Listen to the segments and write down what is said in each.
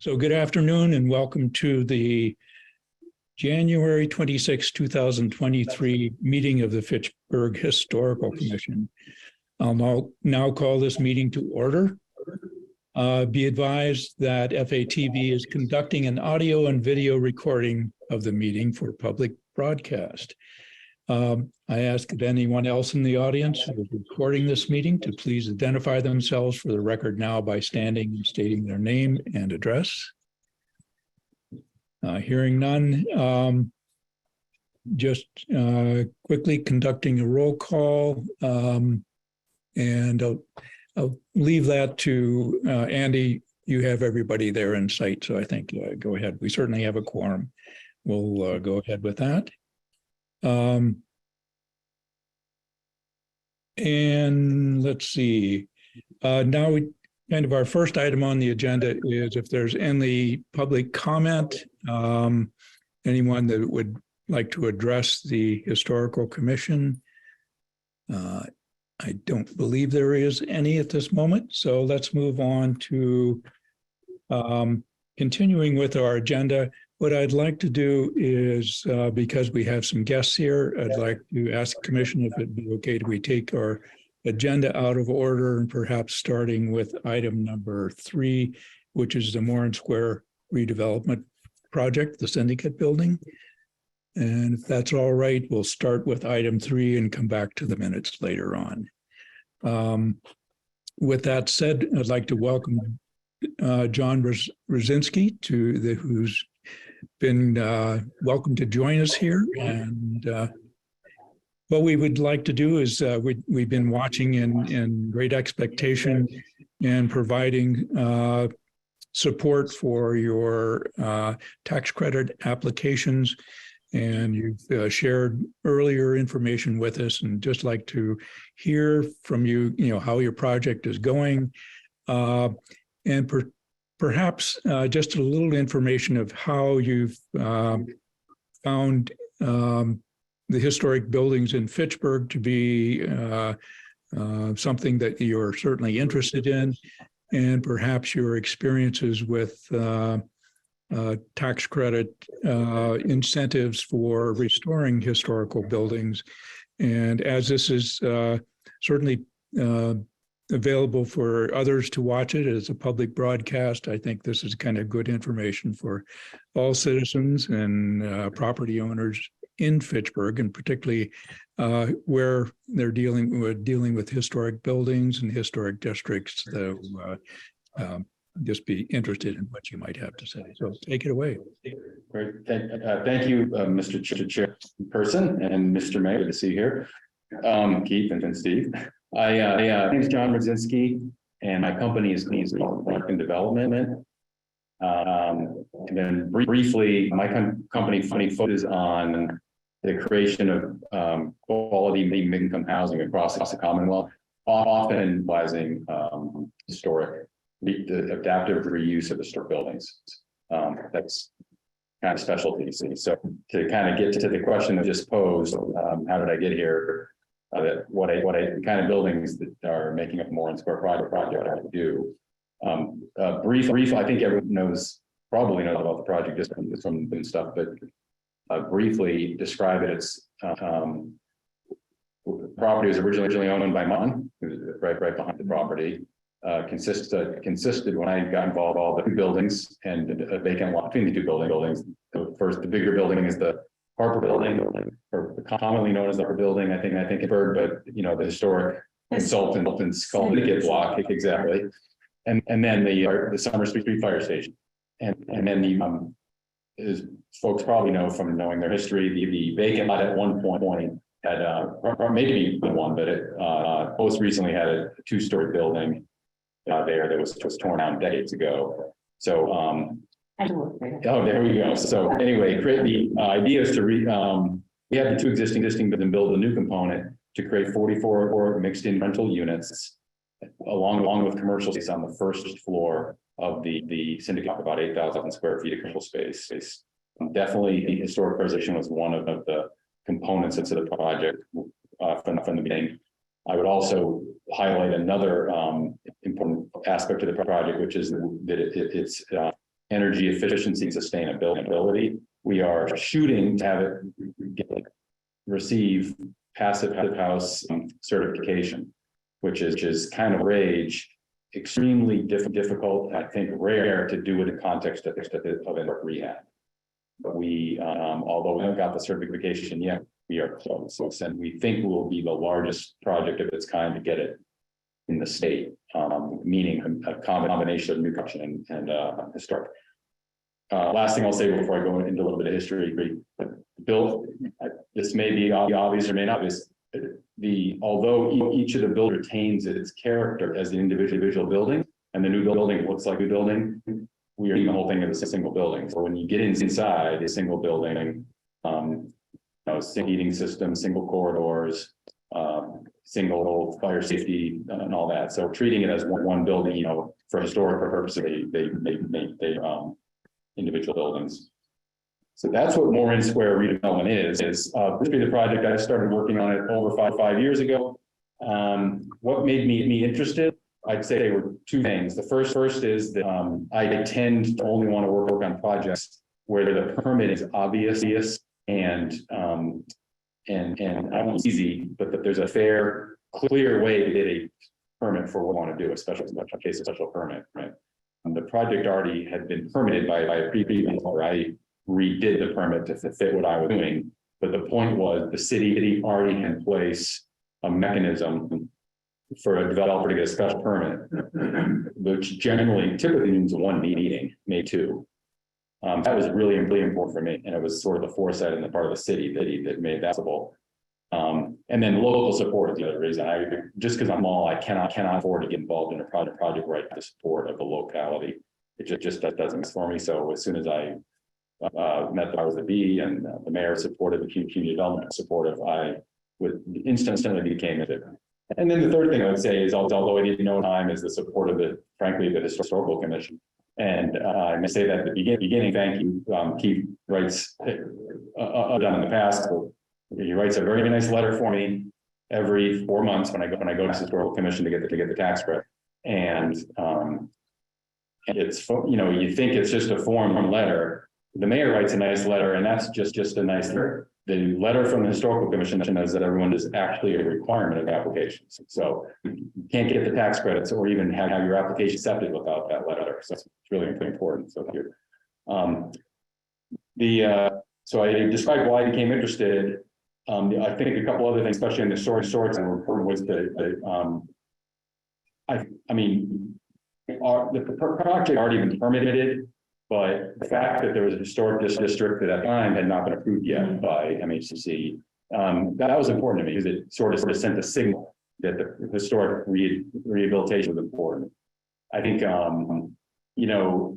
So good afternoon and welcome to the January 26, 2023 meeting of the Fitchburg Historical Commission. I'll now call this meeting to order. Be advised that FATV is conducting an audio and video recording of the meeting for public broadcast. I ask if anyone else in the audience who is recording this meeting to please identify themselves for the record now by standing and stating their name and address. Hearing none, just quickly conducting a roll call, and I'll leave that to Andy. You have everybody there in sight, so I think go ahead. We certainly have a quorum. We'll go ahead with that. And let's see, now kind of our first item on the agenda is if there's any public comment, anyone that would like to address the Historical Commission. I don't believe there is any at this moment, so let's move on to continuing with our agenda. What I'd like to do is, because we have some guests here, I'd like to ask the commission if it'd be okay if we take our agenda out of order and perhaps starting with item number 3, which is the Morin Square redevelopment project, the Syndicate building. And if that's all right, we'll start with item 3 and come back to the minutes later on. With that said, I'd like to welcome John Brzezinski who's been welcome to join us here. And what we would like to do is we've been watching in great expectation and providing support for your tax credit applications. And you've shared earlier information with us, and just like to hear from you, how your project is going, and perhaps just a little information of how you've found the historic buildings in Fitchburg to be something that you're certainly interested in, and perhaps your experiences with tax credit incentives for restoring historical buildings. And as this is certainly available for others to watch it as a public broadcast, I think this is kind of good information for all citizens and property owners in Fitchburg, and particularly where they're dealing with historic buildings and historic districts. So just be interested in what you might have to say. So take it away. Great. Thank you, Mr. Chairperson and Mr. Mayor. Good to see you here. Keith and Steve. My name is John Brzezinski, and my company is Lincoln Development. And then briefly, my company focuses on the creation of quality mid-income housing across the Commonwealth, often utilizing the adaptive reuse of historic buildings. That's kind of specialty. So to kind of get to the question that just posed, how did I get here? What kind of buildings that are making up Morin Square project I do. Brief, I think everyone probably knows about the project just from the stuff, but briefly describe it. It's the property was originally owned by Mon, who's right behind the property. Consisted when I got involved, all the 2 buildings and a vacant lot between the 2 buildings. The bigger building is the Harper Building, or commonly known as the Harper Building. I think Fitchburg, but the historic consultants call it the block exactly. And then the Summer Street Fire Station, and then as folks probably know from knowing their history, the vacant lot at one point had or maybe one, but it most recently had a 2-story building there that was torn down decades ago. So oh, there we go. So anyway, the idea is to we have the 2 existing and build a new component to create 44 mixed-in rental units along with commercial space on the first floor of the Syndicate, about 8,000 square feet of commercial space. Definitely, the historic preservation was one of the components of the project from the beginning. I would also highlight another important aspect of the project, which is that it's energy efficiency and sustainability. We are shooting to have it receive passive house certification, which is kind of rage, extremely difficult, I think rare to do in the context of rehab. But we, although we haven't got the certification yet, we are close, and we think we'll be the largest project of its kind to get it in the state, meaning a combination of new construction and historic. Last thing I'll say before I go into a little bit of history, Bill, this may be obvious or may not be. Although each of the buildings retains its character as the individual building, and the new building looks like a building, we are doing the whole thing as a single building. So when you get inside a single building, single heating system, single corridors, single fire safety, and all that. So treating it as one building, for historical purposes, they individual buildings. So that's what Morin Square redevelopment is. This the project I started working on it over five years ago. What made me interested? I'd say there were two things. The first is that I tend to only want to work on projects where the permit is obvious and I won't easy, but that there's a fair, clear way to get a permit for what I want to do, especially in a case of special permit, right? The project already had been permitted by a previous owner. I redid the permit to fit what I was doing, but the point was the city already had in place a mechanism for a developer to get a special permit, which typically means one meeting, maybe two. That was really important for me, and it was sort of the foresight on the part of the city that made that possible. And then local support is the other reason. Just because I'm small, I cannot afford to get involved in a project where I have the support of the locality. It just doesn't for me. So as soon as I met the powers that be and the mayor supported, the community development supportive, I would instantly became it. And then the third thing I would say is, although I didn't know time, is the support of the historical commission. And I may say that at the beginning, thank you. Keith writes done in the past. He writes a very nice letter for me every 4 months when I go to the historical commission to get the tax credit. And it's, you think it's just a form letter. The mayor writes a nice letter, and that's just a nice letter. The letter from the historical commission says that everyone is actually a requirement of applications. So you can't get the tax credits or even have your application accepted without that letter. So it's really important. So here, so I described why I became interested. I think a couple other things, especially in the sorts that were important, was the project already been permitted, but the fact that there was a historic district at that time had not been approved yet by MHCC, that was important to me because it sort of sent a signal that the historic rehabilitation was important. I think,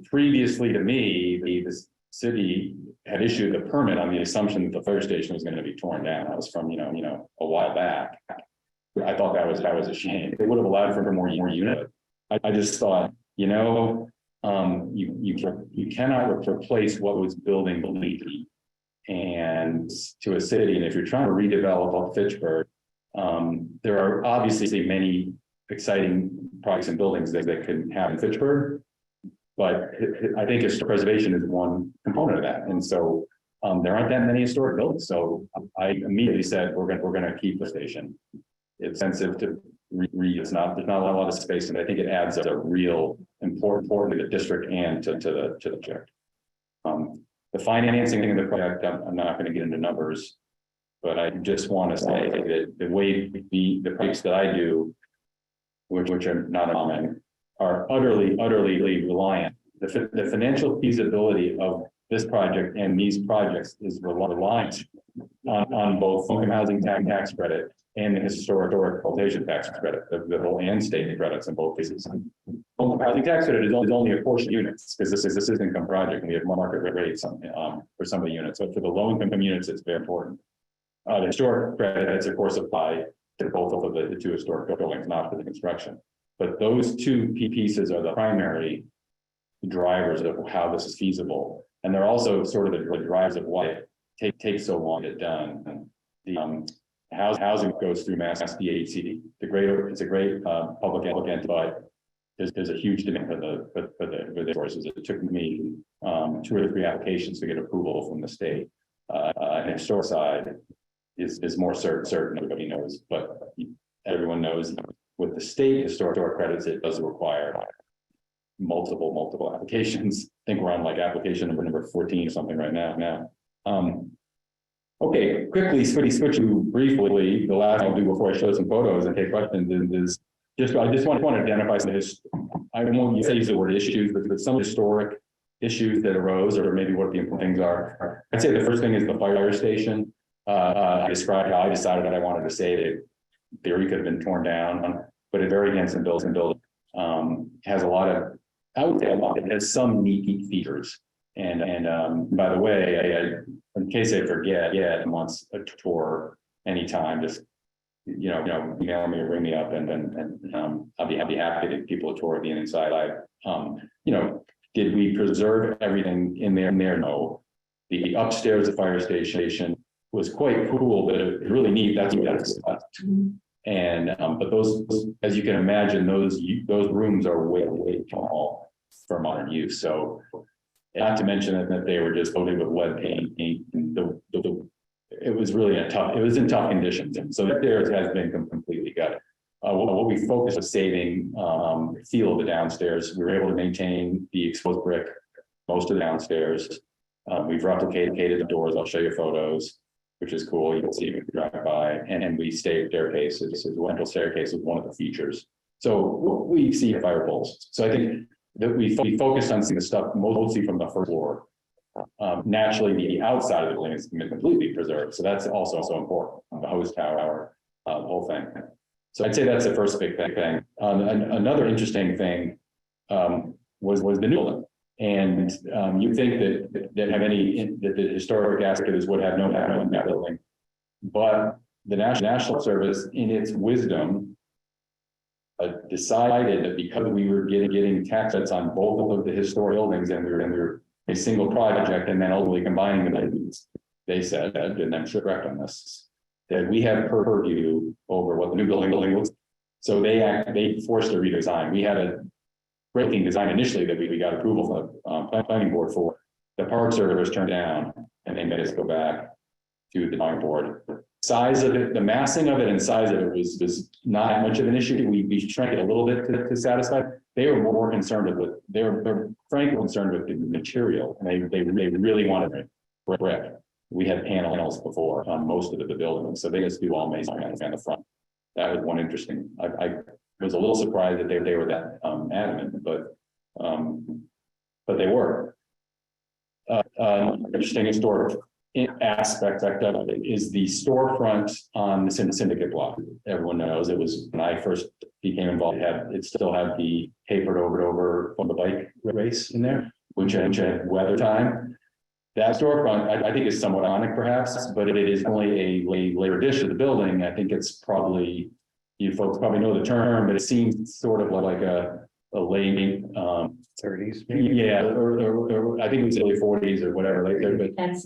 previously to me, the city had issued a permit on the assumption that the fire station was going to be torn down. That was from, a while back. I thought that was a shame. It would have allowed for more unit. I just thought, you cannot replace what was building the lead and to a city. And if you're trying to redevelop Fitchburg, there are obviously many exciting projects and buildings that could have in Fitchburg. But I think historic preservation is one component of that. And so there aren't that many historic buildings. So I immediately said, we're going to keep the station. It's expensive to there's not a lot of space, and I think it adds a real important to the district and to the project. The financing of the project, I'm not going to get into numbers, but I just want to say that the way the projects that I do, which are not common, are utterly reliant. The financial feasibility of this project and these projects is reliant on both income housing tax credit and the historic rehabilitation tax credit, the whole and state credits in both cases. Housing tax credit is only a portion of units because this is an income project and we have market rates for some of the units. So for the low income units, it's very important. The historic credits, of course, apply to both of the two historic buildings, not for the construction. But those two pieces are the primary drivers of how this is feasible. And they're also sort of the drivers of why it takes so long to get done. And the housing goes through Mass DHCD. It's a great public entity, but there's a huge demand for the sources. It took me 2 or 3 applications to get approval from the state. And the historic side is more certain, everybody knows, but everyone knows with the state historic credits, it does require multiple applications. I think we're on like application number 14 or something right now. Okay, quickly switch to briefly, the last I'll do before I show some photos and take questions is just, I just want to identify some, I won't use the word issues, but some historic issues that arose, or maybe what the important things are. I'd say the first thing is the fire station. I described how I decided that I wanted to save it. Theory could have been torn down, but it's very handsome building. Has a lot of, I would say a lot, it has some neat features. And by the way, in case I forget, wants a tour anytime, just email me or ring me up, and I'll be happy to give people a tour of the inside. Did we preserve everything in there? No. The upstairs, the fire station was quite cool, but it was really neat. That's what that's about. And but those, as you can imagine, those rooms are way small for modern use. So, not to mention that they were just coated with lead paint. It was really it was in tough conditions. And so theirs has been completely gutted. What we focused on saving feel of the downstairs. We were able to maintain the exposed brick, most of the downstairs. We've replicated the doors. I'll show you photos, which is cool. You can see if you drive by, and we stayed staircases. The central staircase is one of the features. So we see fire poles. So I think that we focused on seeing the stuff mostly from the first floor. Naturally, the outside of the building is completely preserved. So that's also important. The hose tower, the whole thing. So I'd say that's the first big thing. Another interesting thing was the new building. And you think that have any that the historic aspects would have no in that building, but the National Service, in its wisdom, decided that because we were getting tax credits on both of the historic buildings, and we were a single project, and then ultimately combining them, they said, and I'm sure correct on this, that we have purview over what the new building looks. So they forced a redesign. We had a breaking design initially that we got approval from the planning board for. The Park Service turned down, and they made us go back to the drawing board. Size of it, the massing of it and size of it was not much of an issue. We shrank it a little bit to satisfy. They were more concerned with, they're frankly concerned with the material, and they really wanted brick. We had panels before on most of the buildings, so they just do all masonry on the front. That was one interesting. I was a little surprised that they were that adamant, but they were. Interesting historic aspect of it is the storefront on the Syndicate block. Everyone knows it was when I first became involved. It still had the papered over from the bike race in there, which had weather time. That storefront, I think, is somewhat iconic, perhaps, but it is only a later addition to the building. I think it's probably, you folks probably know the term, but it seems sort of like a late 30s, yeah, or I think it was early 40s or whatever. But That's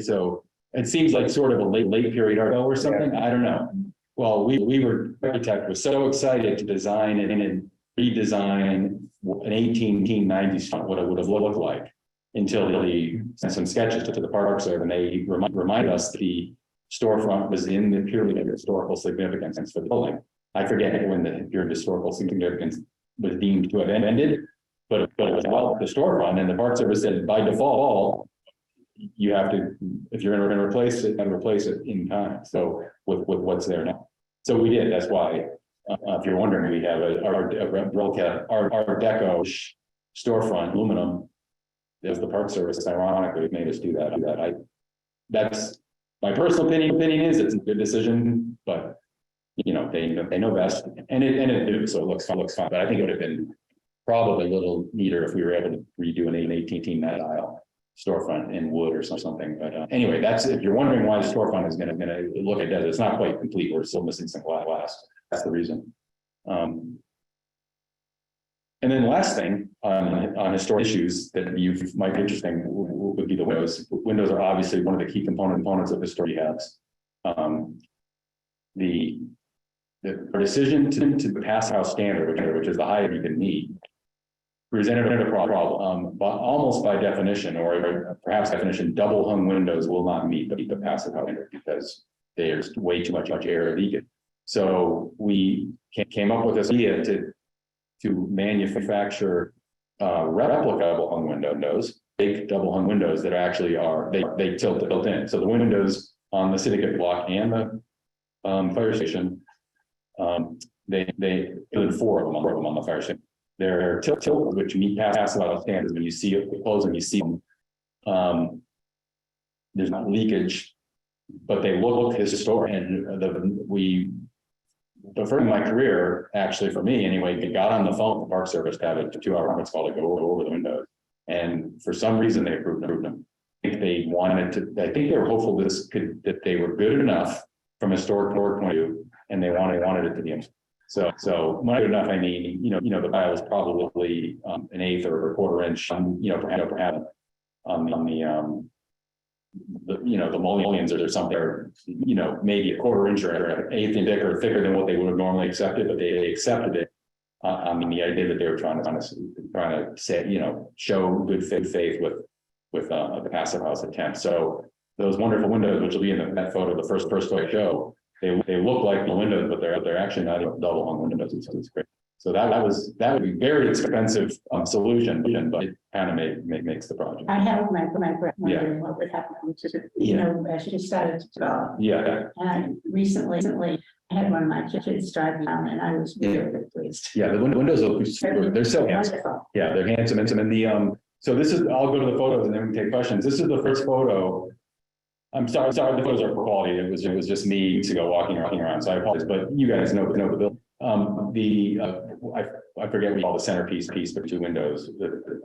so it seems like sort of a late period art or something. I don't know. Well, we were, architect was so excited to design it and redesign an 1890s what it would have looked like, until he sent some sketches to the Park Service, and they reminded us that the storefront was in the period of historical significance for the building. I forget when the period of historical significance was deemed to have ended, but it was the storefront, and the Park Service said by default, you have to, if you're going to replace it, and replace it in time. So with what's there now. So we did. That's why, if you're wondering, we have our Deco storefront, aluminum. There's the Park Service, ironically, made us do that. That's my personal opinion is it's a good decision, but they know best, and it do, so it looks fine. But I think it would have been probably a little neater if we were able to redo an 18 style storefront in wood or something. But anyway, that's, if you're wondering why the storefront is going to look like that, it's not quite complete. We're still missing some glass. That's the reason. And then the last thing on historic issues that you might be interesting would be the windows. Windows are obviously one of the key components of historic house. the decision to pass house standard, which is the height you can meet, presented a problem, but almost by definition, or perhaps definition, double hung windows will not meet the passive house standard because there's way too much air leakage. So we came up with this idea to manufacture replica double hung windows, big double hung windows that actually are they tilt built in. So the windows on the syndicate block and the fire station, they built four of them on the fire station. They're tilt, which meet passive house standards. When you see it closing, you see them. There's not leakage, but they look historic. And the first in my career, actually for me anyway, they got on the phone with the Park Service to have a 2-hour conference call to go over the windows. And for some reason they approved them. I think they wanted to, I think they were hopeful that they were good enough from a historic point of view, and they wanted it to be. So by good enough, I mean, the dial was probably an eighth or a quarter inch, perhaps on the mullions or something, maybe a quarter inch or an eighth inch thicker than what they would have normally accepted, but they accepted it. I mean, the idea that they were trying to say, show good faith with the passive house attempt. So those wonderful windows, which will be in that photo, the first photo I show, they look like the windows, but they're actually not even double hung windows. It's great. So that would be very expensive solution, but it kind of makes the project. I have my friend wondering what would happen to, as she started to develop. Yeah. And recently I had one of my kids drive down and I was really pleased. Yeah, the windows look they're so handsome. Wonderful. Yeah, they're handsome. And the so this is, I'll go to the photos and then we can take questions. This is the first photo. I'm sorry, the photos are poor quality. It was just me to go walking around. So I apologize, but you guys know the building. I forget what we call the centerpiece between two windows.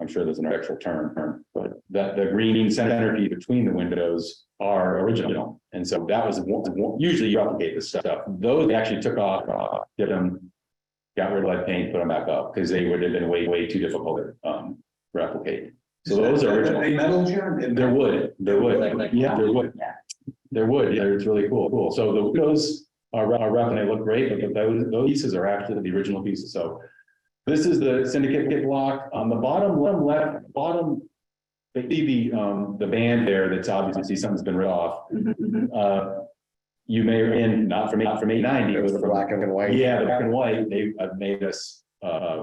I'm sure there's an actual term, but the green centerpiece between the windows are original. And so that was usually you replicate this stuff. Those they actually took off, did them, got rid of lead paint, put them back up because they would have been way too difficult to replicate. So those are original. They metal, Jim? They're wood. They're wood. Yeah, they're wood. Yeah. They're wood. Yeah, it's really cool. So the windows are rough and they look great, but those pieces are actually the original pieces. So this is the syndicate block. On the bottom left, they see the band there. That's obviously something's been ripped off. You may in not from 890. It was from black and white. Yeah, the black and white. They made us.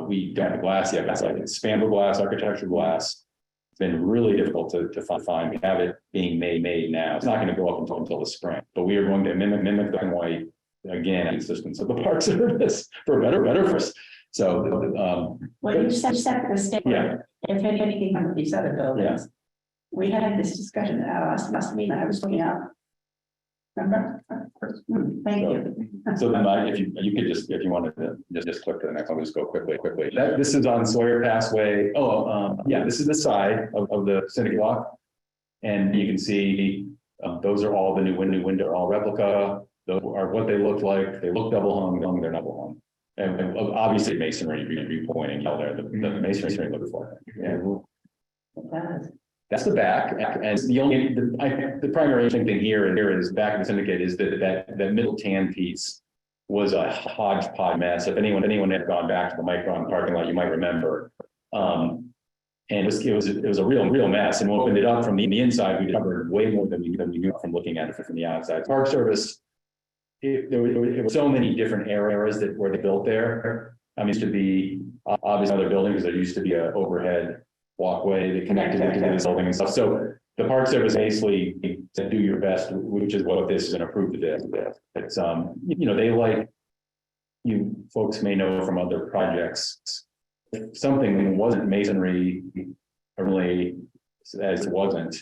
We don't have glass yet. It's like spandrel glass, architecture glass. It's been really difficult to find. We have it being made now. It's not going to go up until the spring, but we are going to mimic black and white again in existence of the Park Service for better for us. So Well, you set the stage. Yeah. If anything from these other buildings, we had this discussion at our last meeting. I was looking up. Remember? Thank you. So then, if you could just, if you wanted to just click to the next one, we'll just go quickly. This is on Sawyer Passway. Yeah, this is the side of the syndicate block, and you can see those are all the new window, all replica. Those are what they look like. They look double hung. They're not double hung, and obviously masonry viewpointing out there. The masonry looks like. Yeah. That's the back, and the primary thing here is back in the syndicate is that middle tan piece was a hodgepodge mess. If anyone had gone back to the Micron parking lot, you might remember. And it was a real mess. And when we opened it up from the inside, we covered way more than we knew from looking at it from the outside. Park Service, there were so many different areas that were built there. I mean, it used to be obviously other buildings. There used to be an overhead walkway that connected into this building and stuff. So the Park Service basically said, do your best, which is what this is and approved it. It's they like, you folks may know from other projects, if something wasn't masonry really as it wasn't,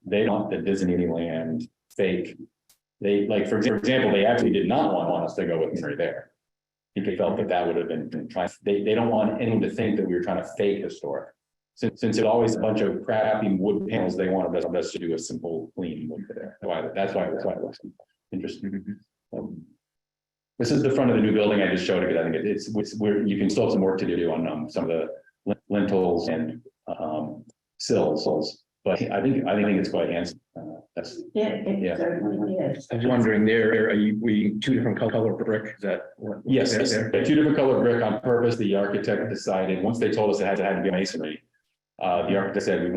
they don't want the Disneyland fake. They like, for example, they actually did not want us to go with masonry there. They felt that would have been trying. They don't want anyone to think that we were trying to fake historic. Since it's always a bunch of crappy wood panels, they wanted us to do a simple, clean wood there. That's why it looks interesting. This is the front of the new building I just showed you. I think it's where you can still have some work to do on some of the lintels and sills, but I think it's quite handsome. That's, It Yeah. certainly is. I was wondering there, are you, we two different color brick? Is that? yes, there? yes, two different color brick on purpose. The architect decided, once they told us it had to be masonry. The architect said, we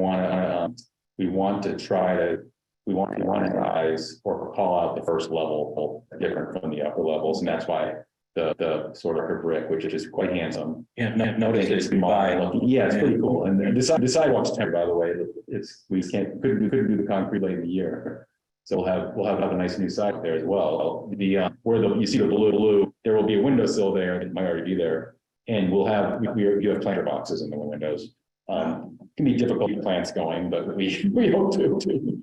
want to try to, we want to rise or call out the first level different from the upper levels. And that's why the sort of brick, which is quite handsome. Yeah, noticed it's By, by. yeah, it's pretty cool. And the sidewalks, by the way, it's, we couldn't do the concrete late in the year. So we'll have a nice new side there as well. Where you see the blue, there will be a windowsill there that might already be there. And you have planter boxes in the windows. It can be difficult to get plants going, but we hope to.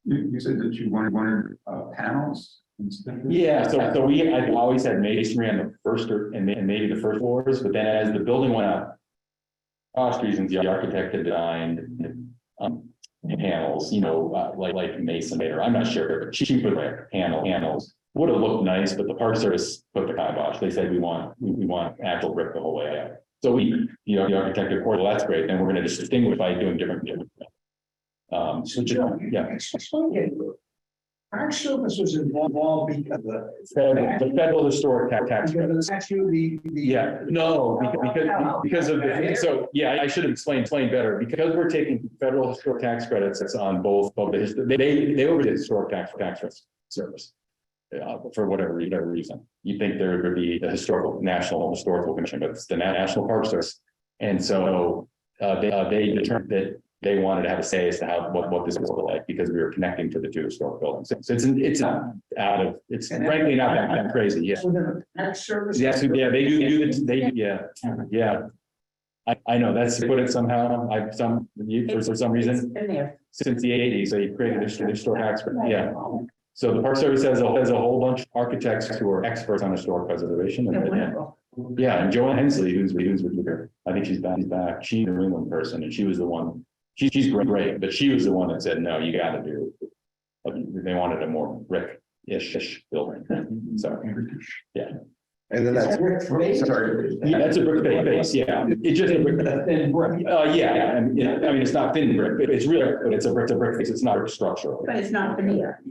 You said that you wanted panels instead of. Yeah, so I've always had masonry on the first and maybe the first floors, but then as the building went up, cost reasons, the architect had designed panels, like masonry, or I'm not sure, but cheaper like panels would have looked nice, but the Park Service put the kibosh. They said we want actual brick the whole way up. So the architect of course, well, that's great. Then we're going to just distinguish by doing different. Yeah. Park Service was involved because The federal historic tax. because it's actually the. Yeah, no, because of so, yeah, I should have explained better, because we're taking federal historic tax credits, that's on both of they over the historic tax service. For whatever reason, you think there would be the National Historical Commission, but it's the National Park Service. And so they determined that they wanted to have a say as to what this was like, because we were connecting to the two historic buildings. So it's not out of, it's frankly not that crazy. Yeah. Within the Park Service. Yes, yeah, they do, yeah. I know, that's put it somehow, for some reason, It's been there. since the 80s, they created a historic tax credit, yeah. So the Park Service has a whole bunch of architects who are experts on historic preservation. They're And, wonderful. yeah, and Joanne Hensley, who's with her, I think she's back. She's a New England person, and she was the one, she's great, but she was the one that said, no, you gotta do. They wanted a more brick-ish building, so, yeah. And then that's, sorry, Yeah, that's a brick base, yeah. It's just a brick. Thin brick. Yeah, I mean, it's not thin brick, but it's real, but it's a brick base. It's not structural. But it's not veneer.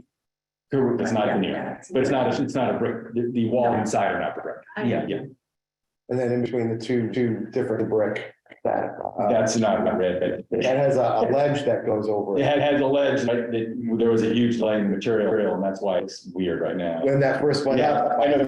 Correct, it's not veneer, but it's not a brick. The wall inside are not brick. Yeah. and then in between the two different brick that. That's not red. That has a ledge that goes over It it. has a ledge, like, there was a huge laying material, and that's why it's weird right now. When that first went Yeah, up, I know,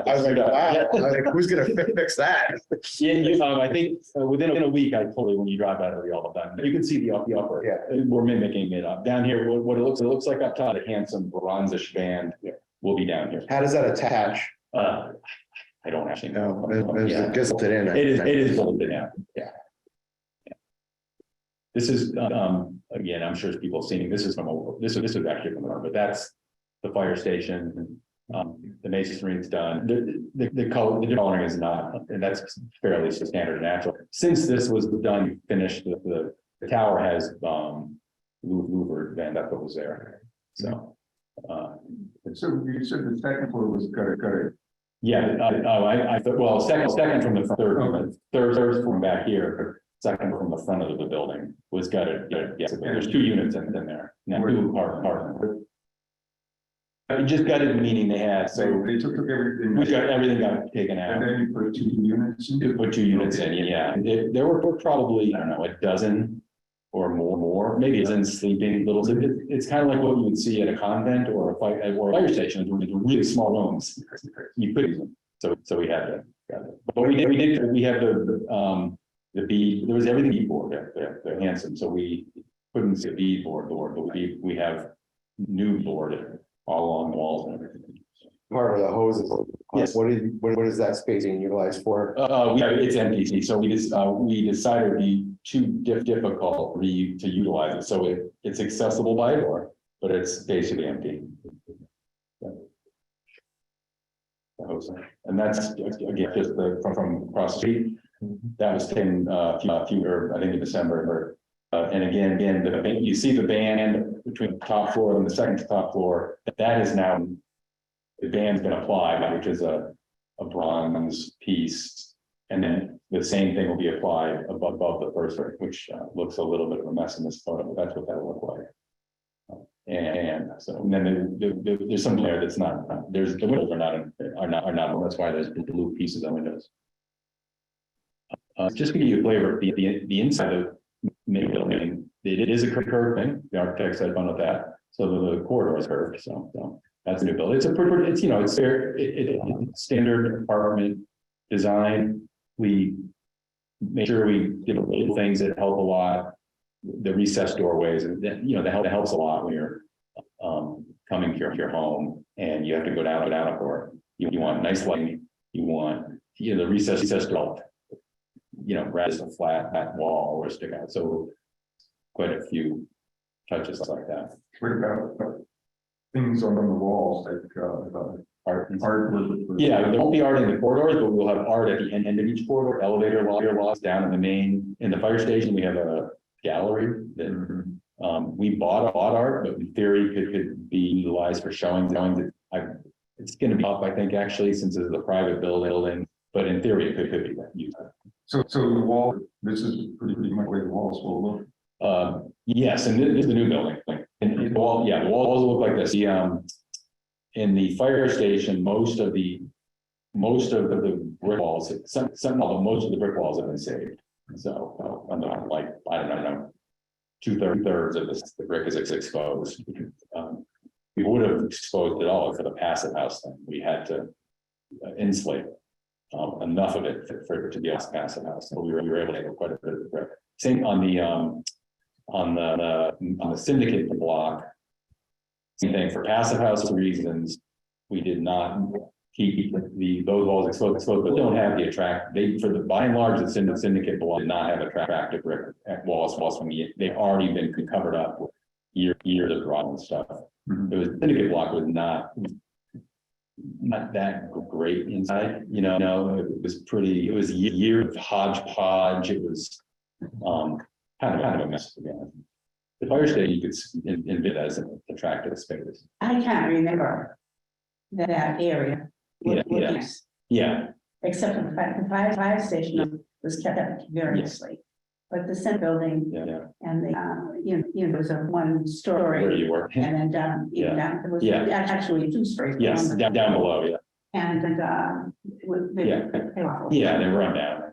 I was like, wow, I was like, who's gonna fix that? Yeah, I think within a week, when you drive out of the all the time, you can see the upper. Yeah. We're mimicking it up down here. What it looks like up top, a handsome bronzish band will be down here. How does that attach? I don't actually No, know. there's Yeah. just it in. It is bolted in, yeah. This is, again, I'm sure people have seen it. This is this is actually from but that's the fire station. The masonry is done. The coloring is not, and that's fairly standard and natural. Since this was done, finished, the tower has, louvered band that was there. So, So you said the second floor was gutted. yeah, I thought, well, second from the third from back here, second from the front of the building was gutted. Yeah, so there's 2 units in there. Now, 2 apartments. Just gutted, meaning they had, so They took everything. everything got taken And out. then you put 2 units in. To put 2 units in, yeah. There were probably, I don't know, a dozen or more, maybe it's in sleeping little, it's kind of like what you would see at a convent or a fire station, with really small rooms. You could use them, so we had to, but we had the bead, there was everything beadboard, they're handsome, so we couldn't see a beadboard, but we have new board all along the walls and everything. Part of the hoses. Yes. What is that space being utilized for? It's empty, so we decided it'd be too difficult to utilize it, so it's accessible by door, but it's basically empty. Yeah. And that's again just from across the street. That was taken I think in December. And again, you see the band between the top floor and the second to top floor. That is now, the band's been applied, which is a bronze piece. And then the same thing will be applied above the first, which looks a little bit of a mess in this photo, but that's what that'll look like. And so, and then there's some there that's not, there's, the windows are not, that's why there's blue pieces on windows. Just to give you a flavor, the inside of the main building, it is a curved thing, the architects had fun with that, so the corridor is curved, so that's a new build. It's a pretty, it's, you know, it's fair, it's standard apartment design. We make sure we did little things that help a lot. The recessed doorways, and that, you know, that helps a lot when you're coming to your home and you have to go down a court. You want nice lighting, you want, you know, the recessed door, you know, rather than a flat wall or stick out. So quite a few touches like that. What about things on the walls like Art. art? Yeah, there won't be art in the corridors, but we'll have art at the end of each corridor, elevator loss down in the main, in the fire station, we have a gallery that we bought art, but in theory could be utilized for showings. It's going to be up, I think, actually, since it's a private building, but in theory it could be used. So the wall, this is pretty much the way the walls will look. Yes, and this is the new building. And the wall, yeah, the walls look like this. In the fire station, most of the brick walls, most of the brick walls have been saved. So I'm not like, I don't know, two-thirds of the brick is exposed. We would have exposed it all for the passive house thing. We had to insulate enough of it for it to be a passive house. So we were able to get quite a bit of the brick. Same on the syndicate block. Same thing for passive house reasons. We did not keep those walls exposed, but don't have the by and large, the syndicate block did not have attractive brick walls when they've already been covered up with years of rot and stuff. Mhm. It was syndicate block was not that great inside, you know, it was years of hodgepodge. It was kind of a mess again. The fire station, you could envision as an attractive space. I can't remember that area. Yeah, Except for the fire station was kept up variously. But the center building yeah, and the, it was a one where story. you were. And then down, Yeah. down, it was Yeah. actually 2 stories. Yes, down below, yeah. And, Yeah. Yeah, they run down.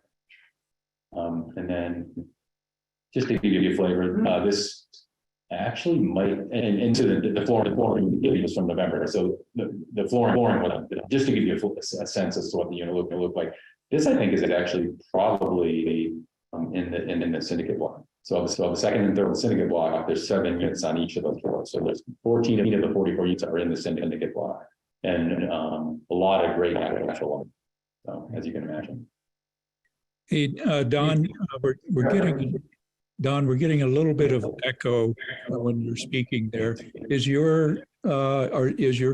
And then, just to give you a flavor, this actually might, and into the flooring, is from November, so the flooring, just to give you a sense as to what the unit will look like. This, I think, is actually probably in the syndicate block. So the second and third syndicate block, there's 7 units on each of those floors. So there's 14 of the 44 units are in the syndicate block, and a lot of great actual, so as you can imagine. Hey, Don, we're getting a little bit of echo when you're speaking there. Is your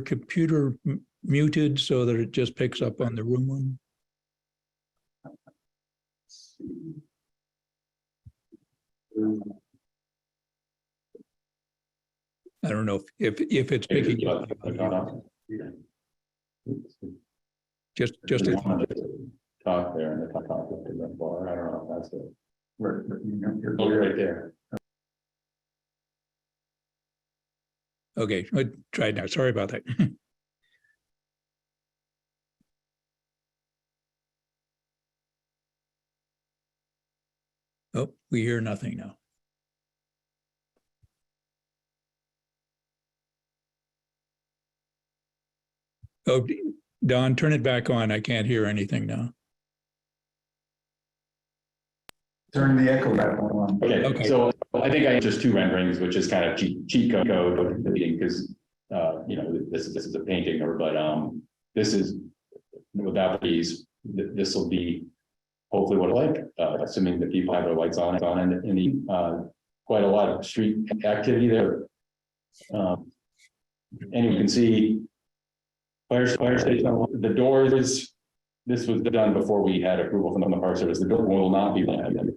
computer muted so that it just picks up on the room one? I don't know if it's picking up. Just Talk there in the top of the bar. I don't know if that's it. Right, Right there. okay. I tried now. Sorry about that. Oh, we hear nothing now. Oh, Don, turn it back on. I can't hear anything now. Turn the echo back on. Okay, so I think I just 2 renderings, which is kind of cheat code because this is a painting, but this is without these. This will be hopefully what I like, assuming that people have their lights on in the quite a lot of street activity there. And you can see fire station, the doors. This was done before we had approval from the Park Service. The door will not be lit.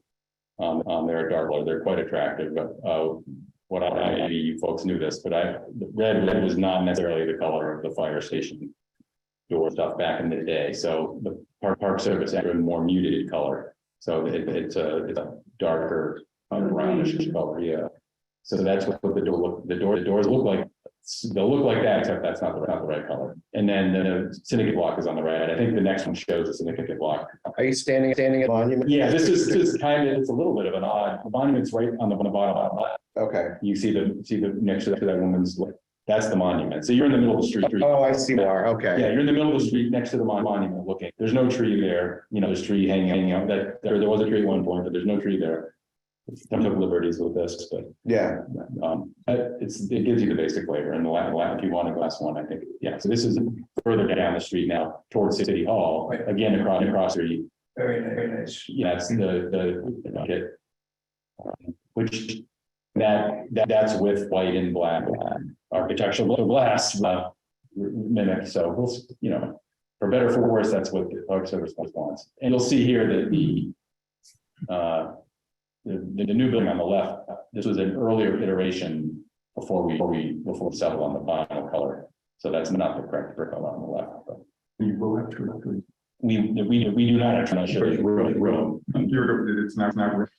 They're dark color. They're quite attractive, but maybe you folks knew this, but red was not necessarily the color of the fire station door stuff back in the day. So the Park Service had a more muted color. So it's a darker brownish color. Yeah. So that's what the doors look like. They'll look like that, except that's not the right color. And then the syndicate block is on the right. I think the next one shows the syndicate block. Are you standing at monument? Yeah, this is kind of, it's a little bit of an odd, the monument's right on the bottom. Okay. You see the next to that woman's, that's the monument. So you're in the middle of the street. Oh, I see more. Okay. Yeah, you're in the middle of the street next to the monument looking. There's no tree there. You know, there's tree hanging out. That there was a tree at one point, but there's no tree there. Some took liberties with this, but Yeah. it gives you the basic flavor. And the last, if you want a glass one, I think, yeah. So this is further down the street now towards City Hall, again across the street. Very nice. Yeah, that's the which that's with white and black architectural glass mimic. So we'll, you know, for better or for worse, that's what the Park Service wants. And you'll see here that the new building on the left, this was an earlier iteration before we settled on the final color. So that's not the correct brick color on the left. But You will have to. we do not have to show room. It's not.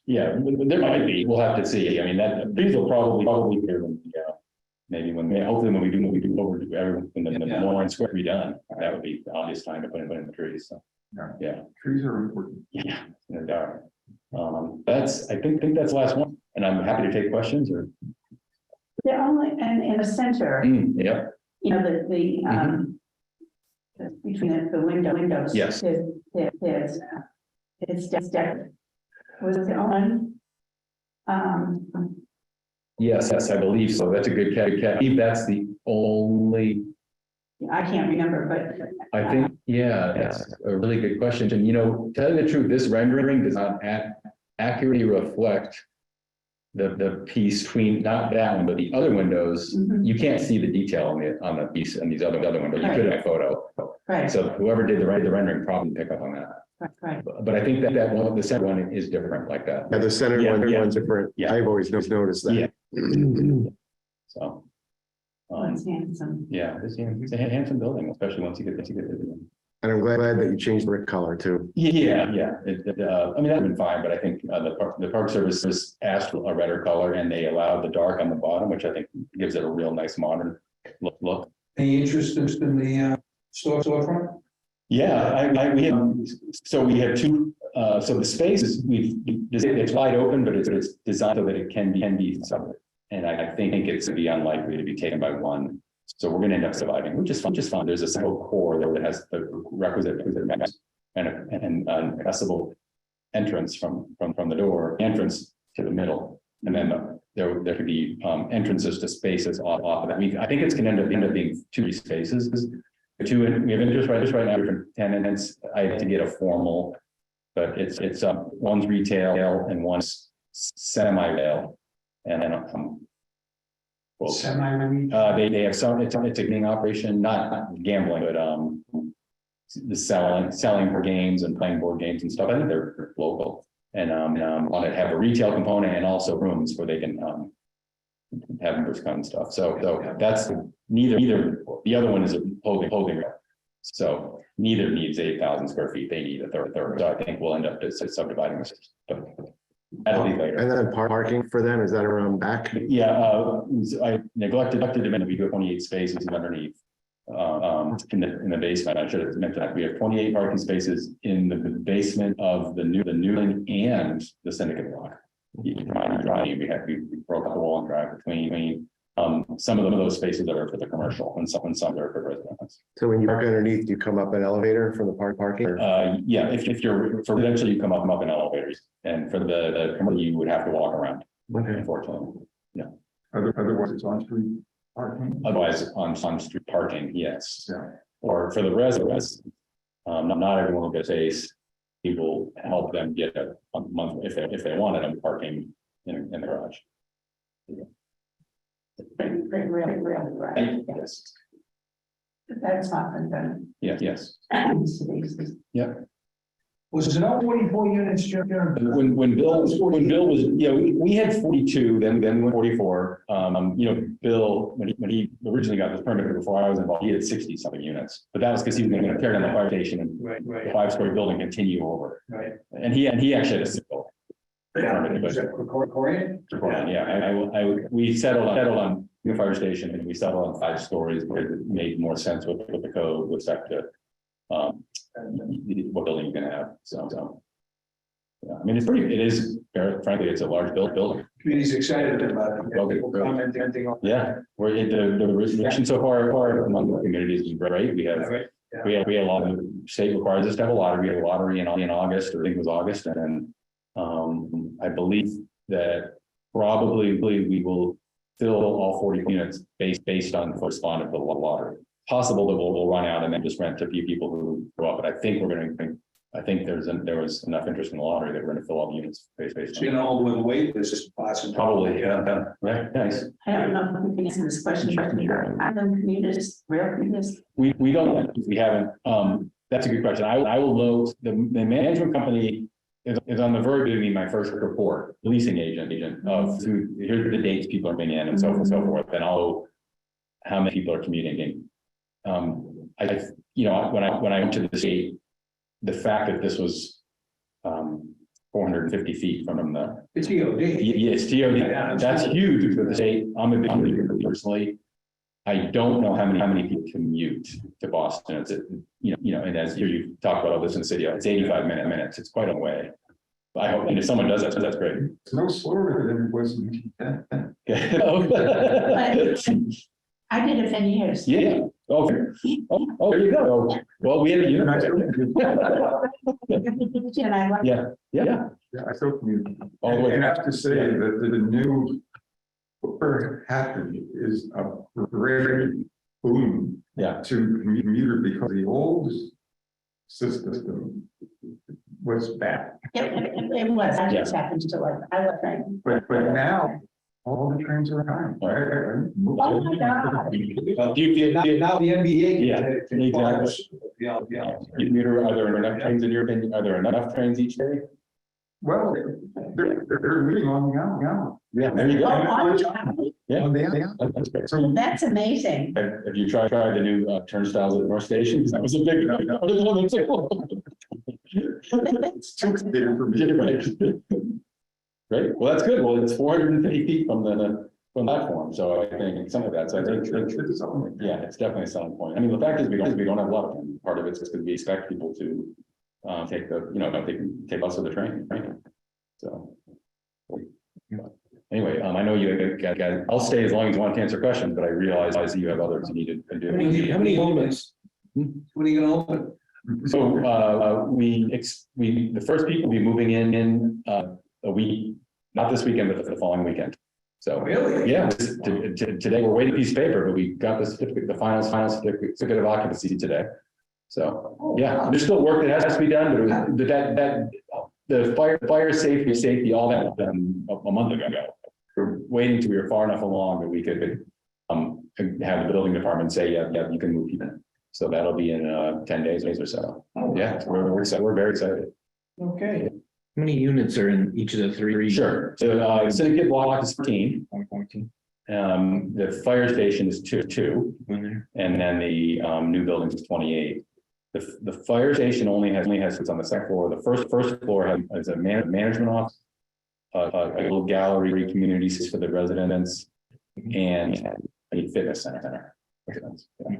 Yeah, there might be. We'll have to see. I mean, that these will probably here when maybe hopefully when we do overdo everything in the more square be done. That would be the obvious time to put in the trees. So yeah. Trees are important. Yeah, no doubt. I think that's the last one, and I'm happy to take questions or. They're only, and in the center, Yeah. you know, between the windows. Yes. There's, it's decorative. Was it the only? Yes, I believe so. That's a good catch. I believe that's the only. I can't remember, but. I think, yeah, that's a really good question. And, you know, to tell you the truth, this rendering does not accurately reflect the piece between, not that one, but the other windows. Mhm. You can't see the detail on the piece and these other windows. You could have a photo. Right, So whoever did the rendering probably pick up on that. right. But I think that one, the center one is different like that. Yeah, the center one's different. Yeah. I've always noticed that. Yeah. So. It's handsome. Yeah, it's a handsome building, especially once you get it. And I'm glad that you changed the brick color too. Yeah. I mean, that'd been fine, but I think the Park Service just asked for a redder color and they allowed the dark on the bottom, which I think gives it a real nice modern look. Any interest in the storefront? Yeah, we have two, so the space is, it's wide open, but it's designed so that it can be separate. And I think it's to be unlikely to be taken by one. So we're going to end up dividing, which is fun. There's a single core there that has the requisite and an accessible entrance from the door, entrance to the middle. And then there could be entrances to spaces off of that. I think it's going to end up being two spaces. We have interest right now for tenants. I have to get a formal, but it's one's retail and one's semi-rail. And then well, they have some, it's a gaming operation, not gambling, but the selling for games and playing board games and stuff. I think they're local and want to have a retail component and also rooms where they can have members come and stuff. So that's neither. The other one is a holding. So neither needs 8,000 square feet. They need a third. So I think we'll end up subdividing this. But that'll be later. And then parking for them, is that around back? Yeah, I neglected to mention we do 28 spaces underneath in the basement. I should have mentioned that we have 28 parking spaces in the basement of the Newland and the Syndicate block. We broke up the wall and drive between. Some of those spaces are for the commercial and some are for residents. So when you park underneath, you come up an elevator from the parking? Or? Yeah, if you're for residential, you come up in elevators, and for the commercial, you would have to walk around. Okay. Unfortunately, Otherwise, it's on street parking. otherwise on street parking, yes. Yeah. Or for the residents, not everyone will get space. People help them get a month if they wanted them parking in the garage. Really, right. Yes. That's often done. Yes. Was it all 44 units, Jim? When Bill was, we had 42, then we went 44. Bill, when he originally got this permit before I was involved, he had 60 something units, but that was because he was going to tear down the fire station and the 5-story building continue over. Right. And he actually had a single. permitted, but- Is that Corian? We settled on the fire station and we settled on 5 stories where it made more sense with the code with respect to what building you're gonna have, so. Yeah, I mean, it is, frankly, it's a large building. Community's excited about it. Well, People commenting on. Yeah, the reaction so far among the communities is great. We have a lot of state requires us to have a lottery. We had a lottery in August, or I think it was August, and I believe that probably we will fill all 40 units based on first spawn of the lottery. Possible that we'll run out and then just rent to a few people who go up, but I think there was enough interest in the lottery that we're going to fill all the units based So on. you know, with wait, this is possible. Probably, yeah, right, nice. I don't know if we can answer this question, but are the communities, real communities? We haven't, that's a good question. I will note, the management company is on the verge of being my first report, leasing agent of, here's the dates people are being in and so forth, so forth, and I'll know how many people are communicating. When I went to the state, the fact that this was 450 feet from the. It's EOD. Yes, TOD, that's huge for the state. I'm a big believer personally. I don't know how many people commute to Boston. It's, and as you talk about all this in the city, it's 85 minutes. It's quite a way. I hope, and if someone does that, that's great. It's no slower than it was in 10. I did it for years. Yeah. Oh, there you go. Well, we had a unit. And I like. Yeah. Yeah, I still commute. All the way. I have to say that the new, what happened is a great boom Yeah. to commuter because the old system was bad. It was, I just happened to like, I love train. But now all the trains are on. Oh my God. Do you Now the NBA. Yeah, exactly. Yeah. Commuter, are there enough trains in your opinion? Are there enough trains each day? Well, they're really on now. Yeah, there you Oh, go. on time. Yeah, Yeah. that's great. So That's amazing. Have you tried the new turnstiles at North Station? 'Cause that was a big. it's too big for me. Great, well, that's good. Well, it's 450 feet from the platform, so I think some of that, so I think, yeah, it's definitely a selling point. I mean, the fact is, we don't have a lot of them. Part of it's just because we expect people to take they can take us to the train, right? So. Anyway, I know you got, I'll stay as long as you want to answer questions, but I realize you have others you need to do. How many homes? What are you gonna open? So, the first people will be moving in a week, not this weekend, but the following weekend. So, Really? yeah, today we're waiting a piece of paper, but we got the certificate, the final certificate of occupancy today. So, yeah, there's still work that has to be done, but the fire safety, all that was done a month ago. We're waiting till we were far enough along that we could have the building department say, yeah, you can move people in. So that'll be in 10 days or so. Yeah, we're excited. We're very excited. Okay. How many units are in each of the three? Sure. So syndicate block is 15. 1.2. The fire station is two, One there. and then the new building is 28. The fire station only has it's on the second floor. The first floor has a management office, a little gallery, communities for the residents, and a fitness center. Yeah.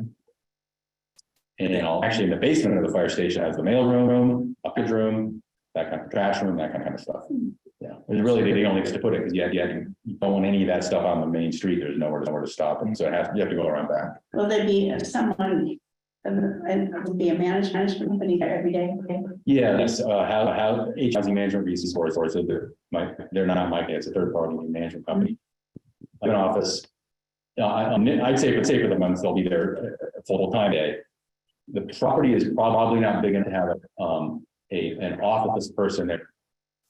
And actually in the basement of the fire station has the mail room, a kids room, that kind of trash room, that kind of stuff. Yeah, it's really the only place to put it because you don't want any of that stuff on the main street. There's nowhere to stop it, so you have to go around back. Will there be someone, and will be a management company there every day? Yeah, that's how housing management resources. They're not my it's a third party management company. I have an office. I'd say for the months they'll be there a full time day. The property is probably not big enough to have an office person there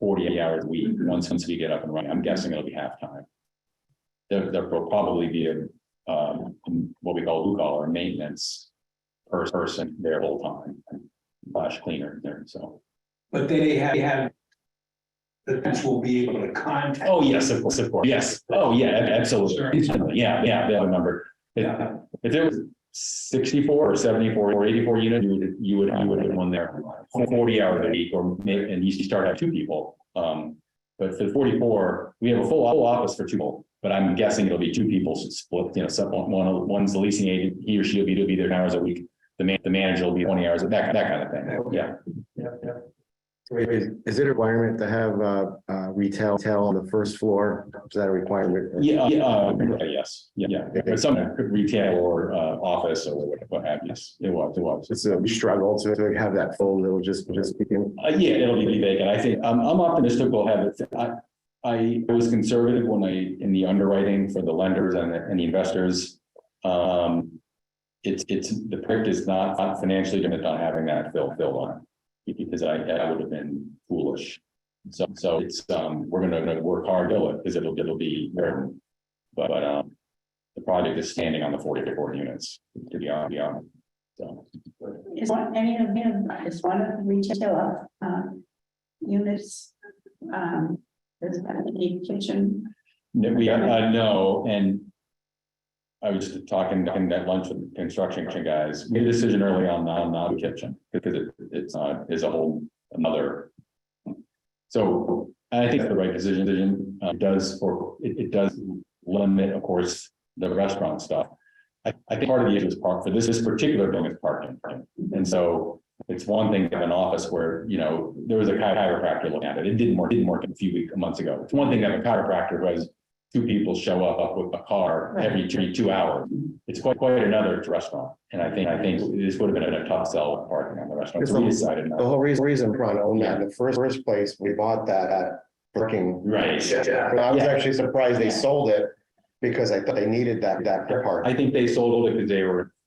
40 hours a week once you get up and running. I'm guessing it'll be half time. There will probably be what we call blue collar maintenance person there full time / cleaner there. So, But they have. The police will be able to contact. oh yes, of course. Yes. Oh yeah, absolutely. Yeah, they have a number. If there was 64 or 74 or 84 units, you would have one there 40 hours a week, and you start having 2 people But for the 44, we have a full office for two people, but I'm guessing it'll be two people split, you know, one's the leasing agent, he or she will be there 10 hours a week. The manager will be 20 hours, that kind of thing. Yeah. Is it a requirement to have retail on the first floor? Is that a requirement? Yes, yeah. But some retail or office or what have you. Yes, it was. It's a struggle to have that full, it'll just begin. Yeah, it'll be vacant. I think, I'm optimistic we'll have it. I was conservative in the underwriting for the lenders and the investors. The project is not financially going to not having that filled on, because I would have been foolish. So it's, we're going to work hard to it, because it'll be very, but the project is standing on the 44 units, to be honest. So. Is one, any of them, is one of the retail, units, there's a kitchen? No, no, and I was just talking at lunch with the construction guys. We made a decision early on not a kitchen, because it's is a whole another. So I think the right decision. It does limit, of course, the restaurant stuff. I think part of the issue is for this particular building is parking, and so it's one thing to have an office where, you know, there was a chiropractor looking at it. It didn't work a few months ago. It's one thing to have a chiropractor who has two people show up with a car every 2 hours. It's quite another restaurant. And I think this would have been a tough sell with parking on the restaurant. So we decided not. The whole reason Prana owned that in the first place, we bought that at parking. Right. And I was actually surprised they sold it, because I thought they needed that for parking. I think they sold it because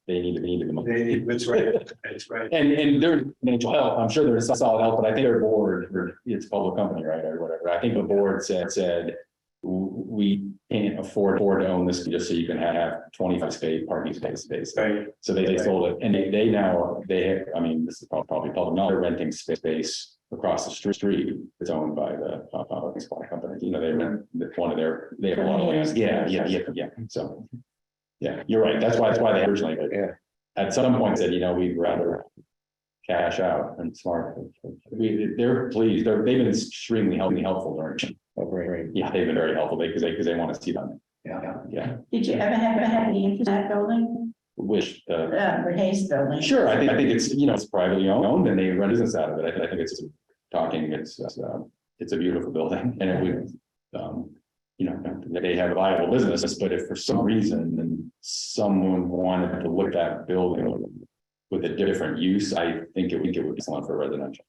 they needed the money. That's right, that's right. And their financial health, I'm sure there's solid health, but I think their board, or it's a public company, right, or whatever. I think the board said we can't afford to own this just so you can have 25 parking space. Right. So they sold it, and they now I mean, this is probably public, now they're renting space across the street. It's owned by the supply company. You know, they have a lot of land. Yeah. So, yeah, you're right. That's why they originally, at some point said, you know, we'd rather cash out and smart. They're pleased. They've been extremely helpful during. Oh, great. Yeah, they've been very helpful because they want to see them. Yeah. Did you ever have any interest in that building? Wish. The Hayes building? Sure, I think it's, you know, it's privately owned and they run business out of it. I think it's it's a beautiful building, and it would, you know, they have a viable business, but if for some reason someone wanted to look at that building with a different use, I think it would be excellent for residential.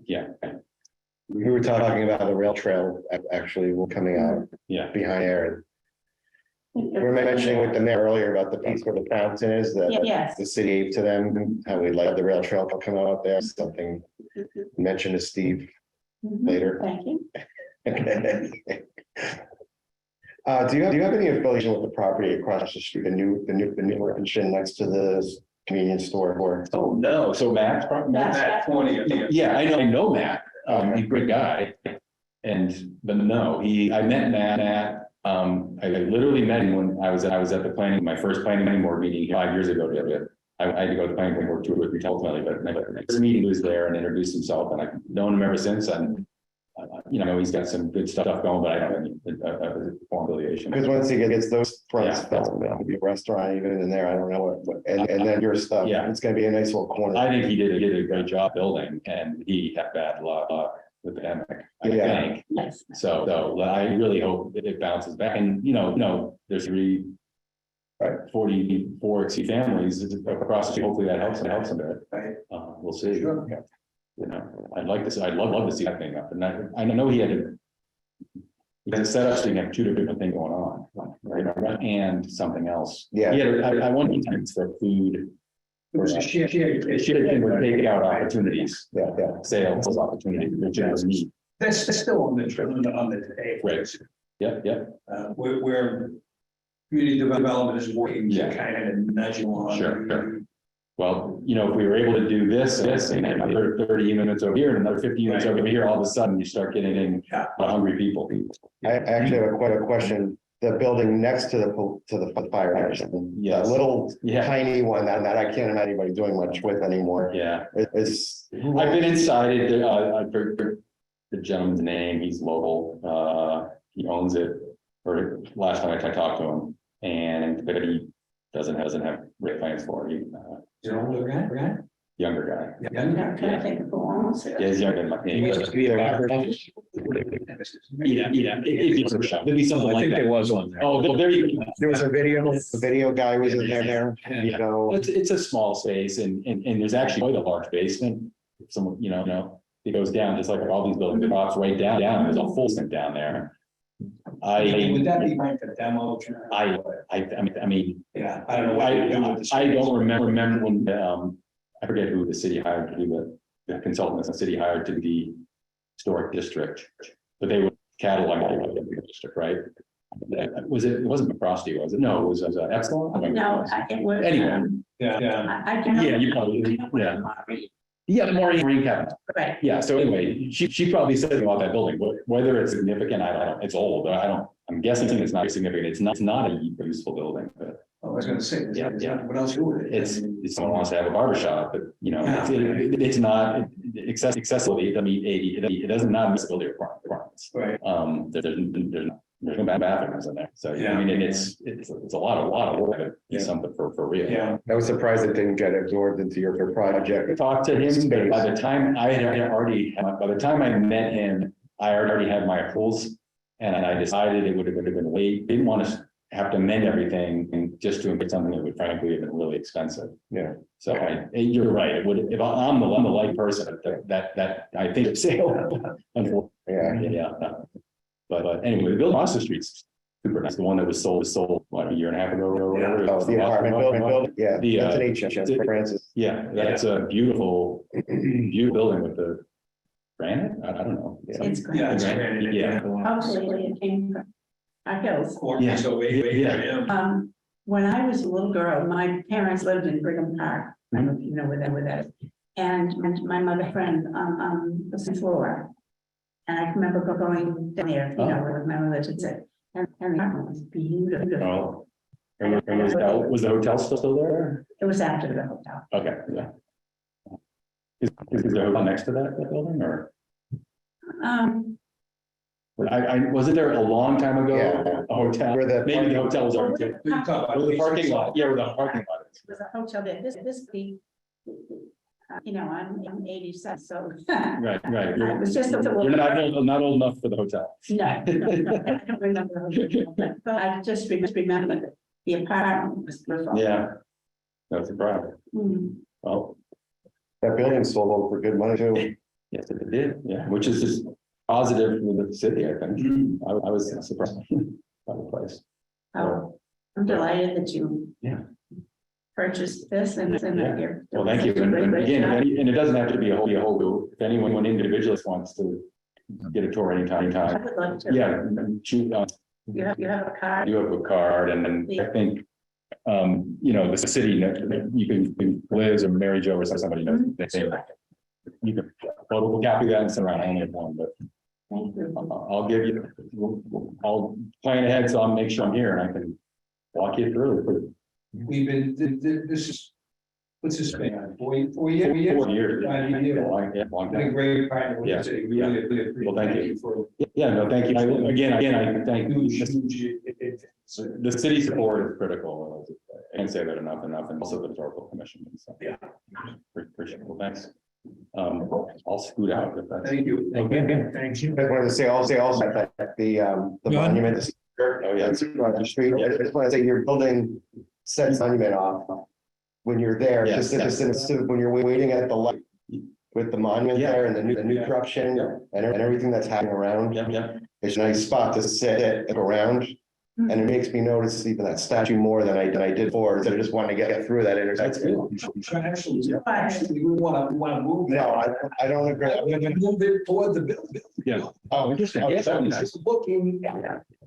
Yeah. We were talking about the rail trail actually coming out behind Aaron. We were mentioning with the mayor earlier about the piece where the fountain is that the city gave to them, how we'd like the rail trail to come out there, something mentioned to Steve later. Thank you. Do you have any affiliation with the property across the street, the new mansion next to the convenience store? Or Oh, no. So Matt, That 20. yeah, I know Matt. He's a great guy. But no, I met Matt. I literally met him when I was at the my first planning board meeting 5 years ago. I had to go to the planning board tour with retail ultimately, but my first meeting he was there and introduced himself, and I've known him ever since. And you know, he's got some good stuff going, but I don't have any form affiliation. because once he gets those fronts filled, it'll be a restaurant even in there. I don't know what and then your stuff. Yeah. It's gonna be a nice little corner. I think he did a great job building, and he had bad luck with the pandemic, I think. Yes. So I really hope that it bounces back. And, you know, there's 44 families across the street. Hopefully that helps a bit. Right. We'll see. Sure. You know, I'd love to see that thing up. And I know he had set up so you have two different things going on, right? And something else. Yeah. I want times for food. It was a shared. Should have been take out opportunities, Yeah. sales opportunities, which is neat. That's still on the table. Right. Yeah. Where community development is working to Yeah. kind of nudge along. Sure. Well, you know, if we were able to do this, and another 30 units over here and another 50 units over here, all of a sudden you start getting in hungry people. I actually have quite a question. The building next to the fire station, Yes. that little Yeah. tiny one that I can't imagine anybody doing much with anymore. Yeah. It's I've been inside it. the gentleman's name. He's local. He owns it. Or last time I talked to him, but he doesn't have great plans for it. Is it older guy? Younger guy. Yeah. I'm trying to think of who owns it. Yeah, he's younger than my. It used to be a barber shop. Yeah. It'd be something I like think there that. was one there. Oh, well, there you go. There was a video guy was in there, Yeah. so. It's a small space and there's actually quite a large basement. If someone, it goes down, just like all these buildings, it drops right down, there's a full sink down there. Would that be right for demo? I mean, Yeah, I don't know. what they do with the I don't space. remember when, I forget who the city hired to do the consultants, the city hired to the historic district. But they would catalog the district, right? It wasn't McCrosty, was it? No, it was Epsilon? No, it was. Anyway. Yeah. I don't know. Yeah, you probably, yeah. Yeah, the Maureen Cabinet. Right. Yeah, so anyway, she probably said about that building, whether it's significant, I don't, it's old, I'm guessing it's not significant, it's not a useful building, but I was gonna say, Yeah. what else do with it? it's someone wants to have a barber shop, but it's not accessibility, I mean, it doesn't not meet accessibility requirements. Right. There's no bathrooms in there, so I mean, it's a lot of work to do something for real. Yeah. I was surprised it didn't get absorbed into your project. Talked to him, but by the time I met him, I already had my approvals. And I decided it would have been late, didn't want to have to amend everything and just to get something that would frankly have been really expensive. Yeah. So you're right, it would, if I'm the light person, that I think it's sale. Unfortunately, Yeah. But anyway, the building across the street's super nice, the one that was sold, what, a year and a half ago or whatever. Oh, the apartment building, yeah, The, that's an HH, Francis. Yeah, that's a beautiful building with the granite, I don't know. It's great. Yeah, it's Granite, granted. yeah. Hopefully it came from our hills. Yeah. So Yeah. When I was a little girl, my parents lived in Brigham Park. I don't know if you know where that is. And my mother friend on the second floor. And I remember going down there, with my mother to sit. And the apartment was beautiful. Oh. And was the hotel still there? It was after the hotel. Okay, yeah. Is there a hotel next to that building or? Wasn't there a long time ago, Yeah. a hotel? Where the- Maybe the hotel was already. It Or the parking lot, yeah, where the parking lot is. was a hotel there. This be, I'm 87, so. Right. It was just a little. You're not old enough for the hotel. No, I don't remember, but I just remember that the apartment was beautiful. Yeah. That's a problem. Mm. Well, That building sold for good money too. yes, it did, yeah, which is just positive for the city, I think. I was surprised by the place. Oh, I'm delighted that you. Yeah. Purchased this and that you're. Well, thank you. And again, and it doesn't have to be a whole group. If anyone individually wants to get a tour anytime. I would love to. Yeah, shoot, You have a card. you have a card and then I think, the city, you can, Liz or Mary Jo or somebody knows. They say, you can photocopy that and send around, I only have one, but Thank you. I'll give you, I'll plan ahead, so I'll make sure I'm here and I can walk you through. We've been, this is, what's this span, 4 years? 4 years. 5 years. Yeah, long Been a time. great partner with Yeah. the city. We really appreciate. Well, thank you. For Yeah, no, thank you. Again, I thank huge. the city support is critical. I can't say that enough, and also the historical commission. So, Yeah. Appreciate it. Well, thanks. I'll scoot out if that's. Thank you. Okay. Thank you. I wanted to say also that the monument. Oh, yeah. On the street, I just want to say your building sets monument off. When you're there, Yes, just when you're waiting at the light. With the monument Yeah. there and the new corruption and everything that's happening around. Yeah. It's a nice spot to sit around. And it makes me notice even that statue more than I did before, so I just wanted to get through that intersection. Actually, we want to move. No, I don't agree. We're gonna move it toward the building. Yeah. Oh, interesting. Yeah, that would be nice. Just looking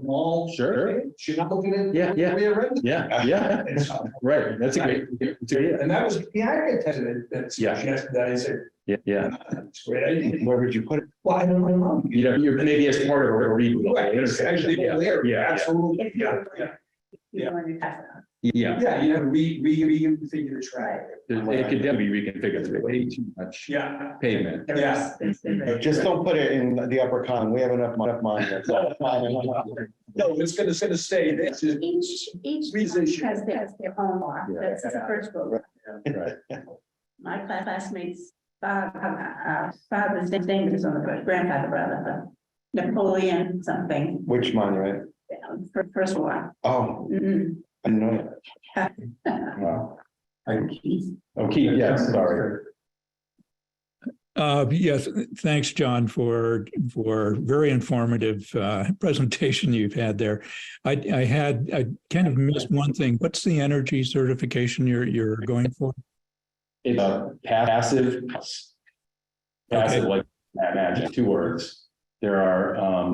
all. Sure. You're not looking at. Yeah. Yeah. And Right. That's a great. It's a great. that was the architect that suggested that. I said, Yeah. that's a great idea. Where would you put it? Well, I don't know. You're maybe as part of a reboot. Right, it's actually over there. Yeah. Absolutely. If you- Yeah. if you want to pass it on. Yeah, Yeah, you have to reconfigure the track. it could definitely be reconfigured, but way too much Yeah. pavement. Yeah. Just don't put it in the upper common. We have enough monuments. No, it's gonna stay there. It's just- Each Musician. has their own law, that's the first book. Right. My classmates, father's name is on the book, grandfather rather, Napoleon something, Which monument? first one. Oh, Mhm. I didn't know that. Wow. Oh, Keith, yes, sorry. Yes, thanks, John, for very informative presentation you've had there. I kind of missed one thing. What's the energy certification you're going for? It's a passive. Passive, like magic, 2 words. There are,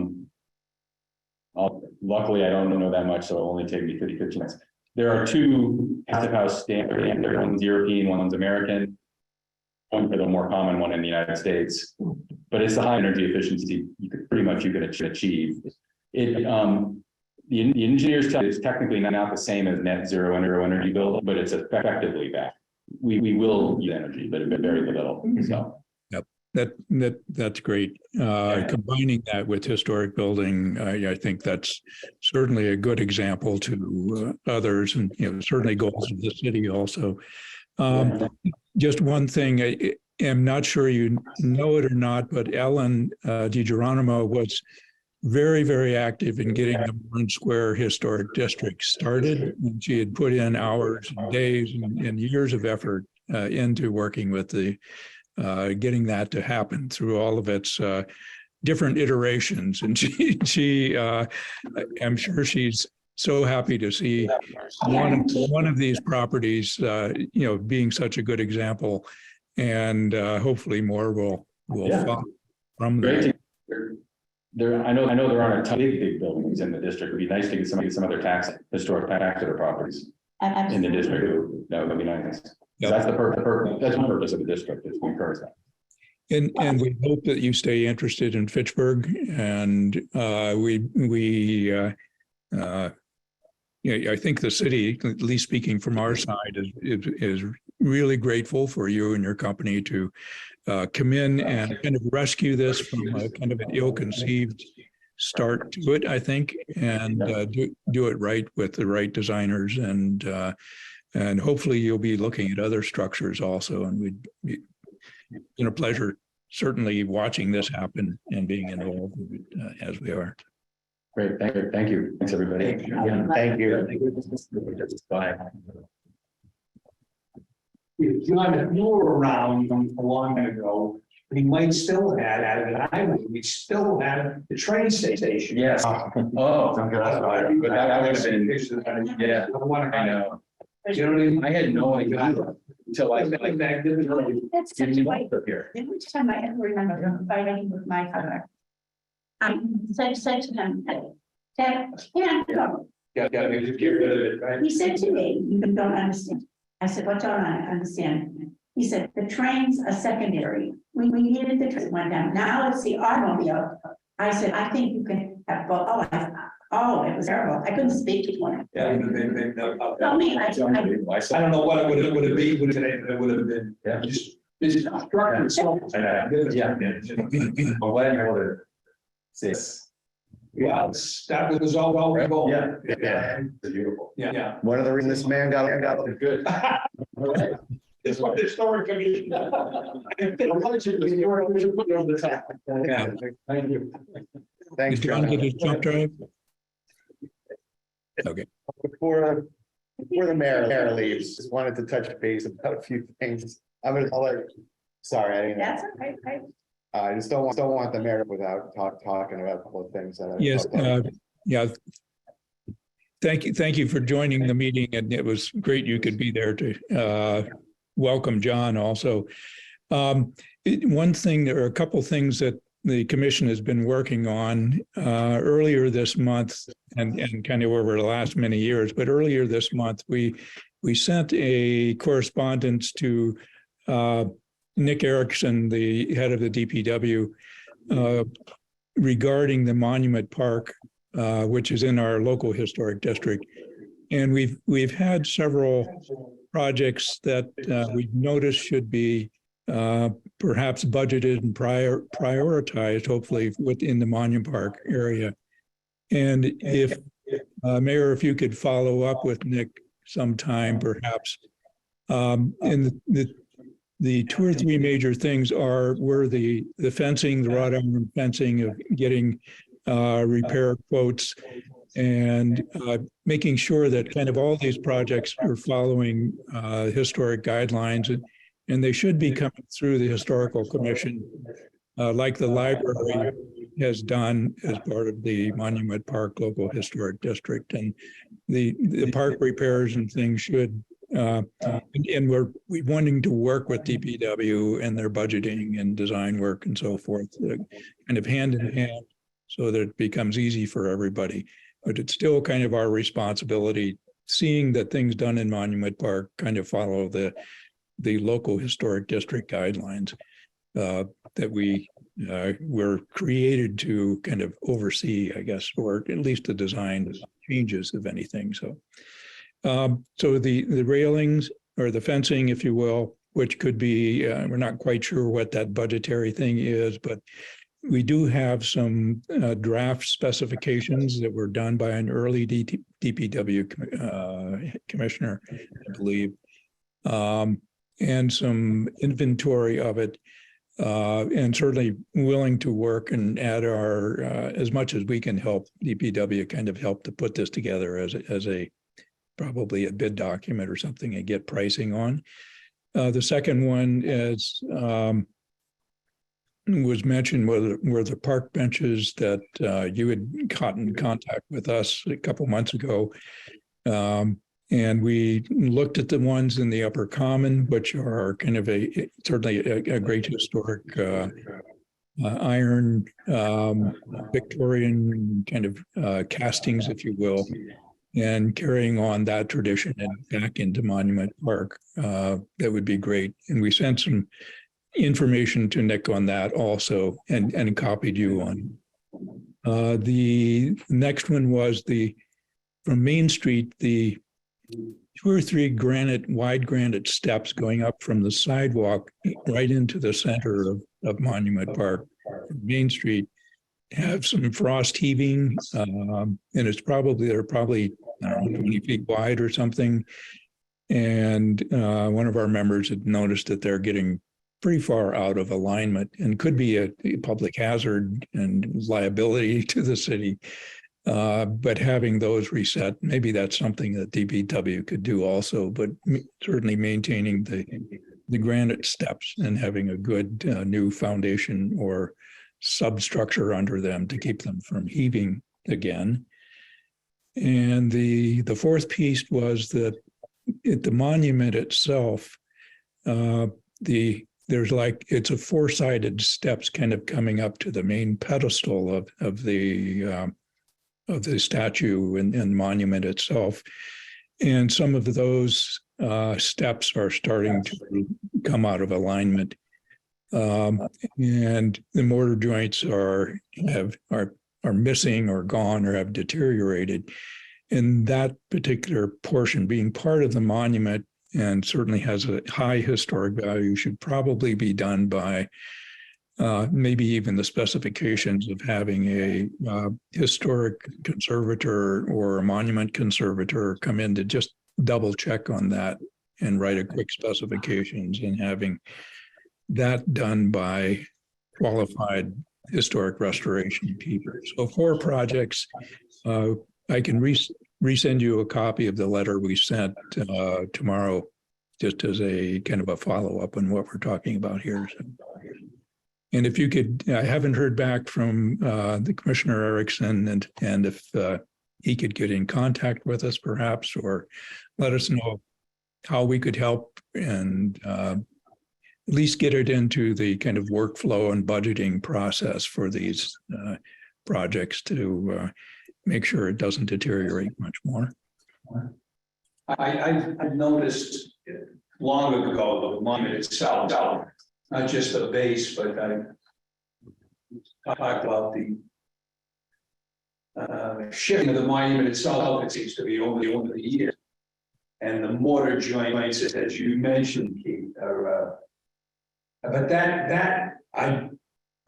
luckily, I don't know that much, so it'll only take me 50 minutes. There are 2 passive house standard, one's European, one's American. One for the more common one in the United States, but it's the high energy efficiency you could achieve. It, the engineers tell you it's technically not the same as net zero energy build, but it's effectively that. We will use energy, but very little, so. That's great. Combining that with historic building, I think that's certainly a good example to others, and certainly goals of the city also. Just one thing, I am not sure you know it or not, but Ellen DiGeronimo was very, very active in getting the Warren Square Historic District started. And she had put in hours and days and years of effort into working with the getting that to happen through all of its different iterations. And I'm sure she's so happy to see one of these properties, being such a good example, and hopefully more will follow from there. I know there aren't a ton of big buildings in the district. It'd be nice to get some other historic taxable properties in the district. That would be nice. Yep. That's the purpose of the district, is to encourage that. And we hope that you stay interested in Fitchburg, and I think the city, at least speaking from our side, is really grateful for you and your company to come in and kind of rescue this from a kind of an ill-conceived start to it, I think, and do it right with the right designers, and hopefully you'll be looking at other structures also. And it's been a pleasure certainly watching this happen and being involved with it as we are. Great, thank you. Thanks, everybody. Thank you. Bye. John, if you were around a long time ago, we might still have an island, we still have the train station. Yes. Oh, that would have been, yeah, I know. You know what I mean? I had no idea until I like that. That's such a way. The first time I ever remember fighting with my father, I said to him, Dad, can't go. Yeah, just get rid of it, right? He said to me, you don't understand. I said, what don't I understand? He said, the trains are secondary. We needed the train went down. Now it's the automobile. I said, I think you can have both. Oh, it was terrible. I couldn't speak to one. Yeah. Tell me, I don't know what it would have been, it would have been. Yeah. Just structure itself. Yeah. I'm glad you're able to see. Yeah, that was all. Yeah. Beautiful. Yeah. One of the reasons this man got Good. It's what the story can be. Yeah. Thank you. Thanks, Is John John. get his jump drive? Okay. Before the mayor leaves, just wanted to touch base about a few things. Sorry, I didn't. That's okay, right? I just don't want the mayor without talking about a couple of things. Yes, yeah. Thank you for joining the meeting, and it was great you could be there to welcome John also. One thing, there are a couple things that the commission has been working on earlier this month, and kind of over the last many years, but earlier this month, we sent a correspondence to Nick Erickson, the head of the DPW, regarding the Monument Park, which is in our local historic district. And we've had several projects that we've noticed should be perhaps budgeted and prioritized, hopefully within the Monument Park area. And if Mayor, if you could follow up with Nick sometime, perhaps. And the two or three major things were the fencing, the wrought iron fencing, of getting repair quotes, and making sure that kind of all these projects are following historic guidelines, and they should be coming through the Historical Commission, like the library has done as part of the Monument Park Local Historic District. And the park repairs and things should, and we're wanting to work with DPW and their budgeting and design work and so forth, kind of hand in hand, so that it becomes easy for everybody. But it's still kind of our responsibility, seeing that things done in Monument Park kind of follow the local historic district guidelines that we're created to kind of oversee, I guess, or at least the design changes, if anything. So, so the railings or the fencing, if you will, which could be, we're not quite sure what that budgetary thing is, but we do have some draft specifications that were done by an early DPW commissioner, I believe, and some inventory of it, and certainly willing to work and add our, as much as we can help DPW kind of help to put this together as a probably a bid document or something and get pricing on. The second one is, was mentioned were the park benches that you had got in contact with us a couple months ago. And we looked at the ones in the Upper Common, which are kind of certainly a great historic iron Victorian kind of castings, if you will, and carrying on that tradition and back into Monument Park. That would be great. And we sent some information to Nick on that also, and copied you on. The next one was from Main Street, the 2 or 3 wide granite steps going up from the sidewalk right into the center of Monument Park. Main Street have some frost heaving, and they're probably, I don't know, 20 feet wide or something. And one of our members had noticed that they're getting pretty far out of alignment and could be a public hazard and liability to the city. But having those reset, maybe that's something that DPW could do also, but certainly maintaining the granite steps and having a good new foundation or substructure under them to keep them from heaving again. And the fourth piece was that at the monument itself, it's a 4-sided steps kind of coming up to the main pedestal of the statue and monument itself. And some of those steps are starting to come out of alignment. And the mortar joints are missing or gone or have deteriorated. And that particular portion, being part of the monument and certainly has a high historic value, should probably be done by maybe even the specifications of having a historic conservator or a monument conservator come in to just double check on that and write a quick specifications, and having that done by qualified historic restoration people. So 4 projects. I can resend you a copy of the letter we sent tomorrow, just as a kind of a follow-up on what we're talking about here. So, and if you could, I haven't heard back from the Commissioner Erickson, and if he could get in contact with us perhaps, or let us know how we could help, and at least get it into the kind of workflow and budgeting process for these projects to make sure it doesn't deteriorate much more. I noticed long ago, the monument itself, not just the base, but I talked about shifting of the monument itself, it seems to be over the years. And the mortar joints, as you mentioned, Keith, are, but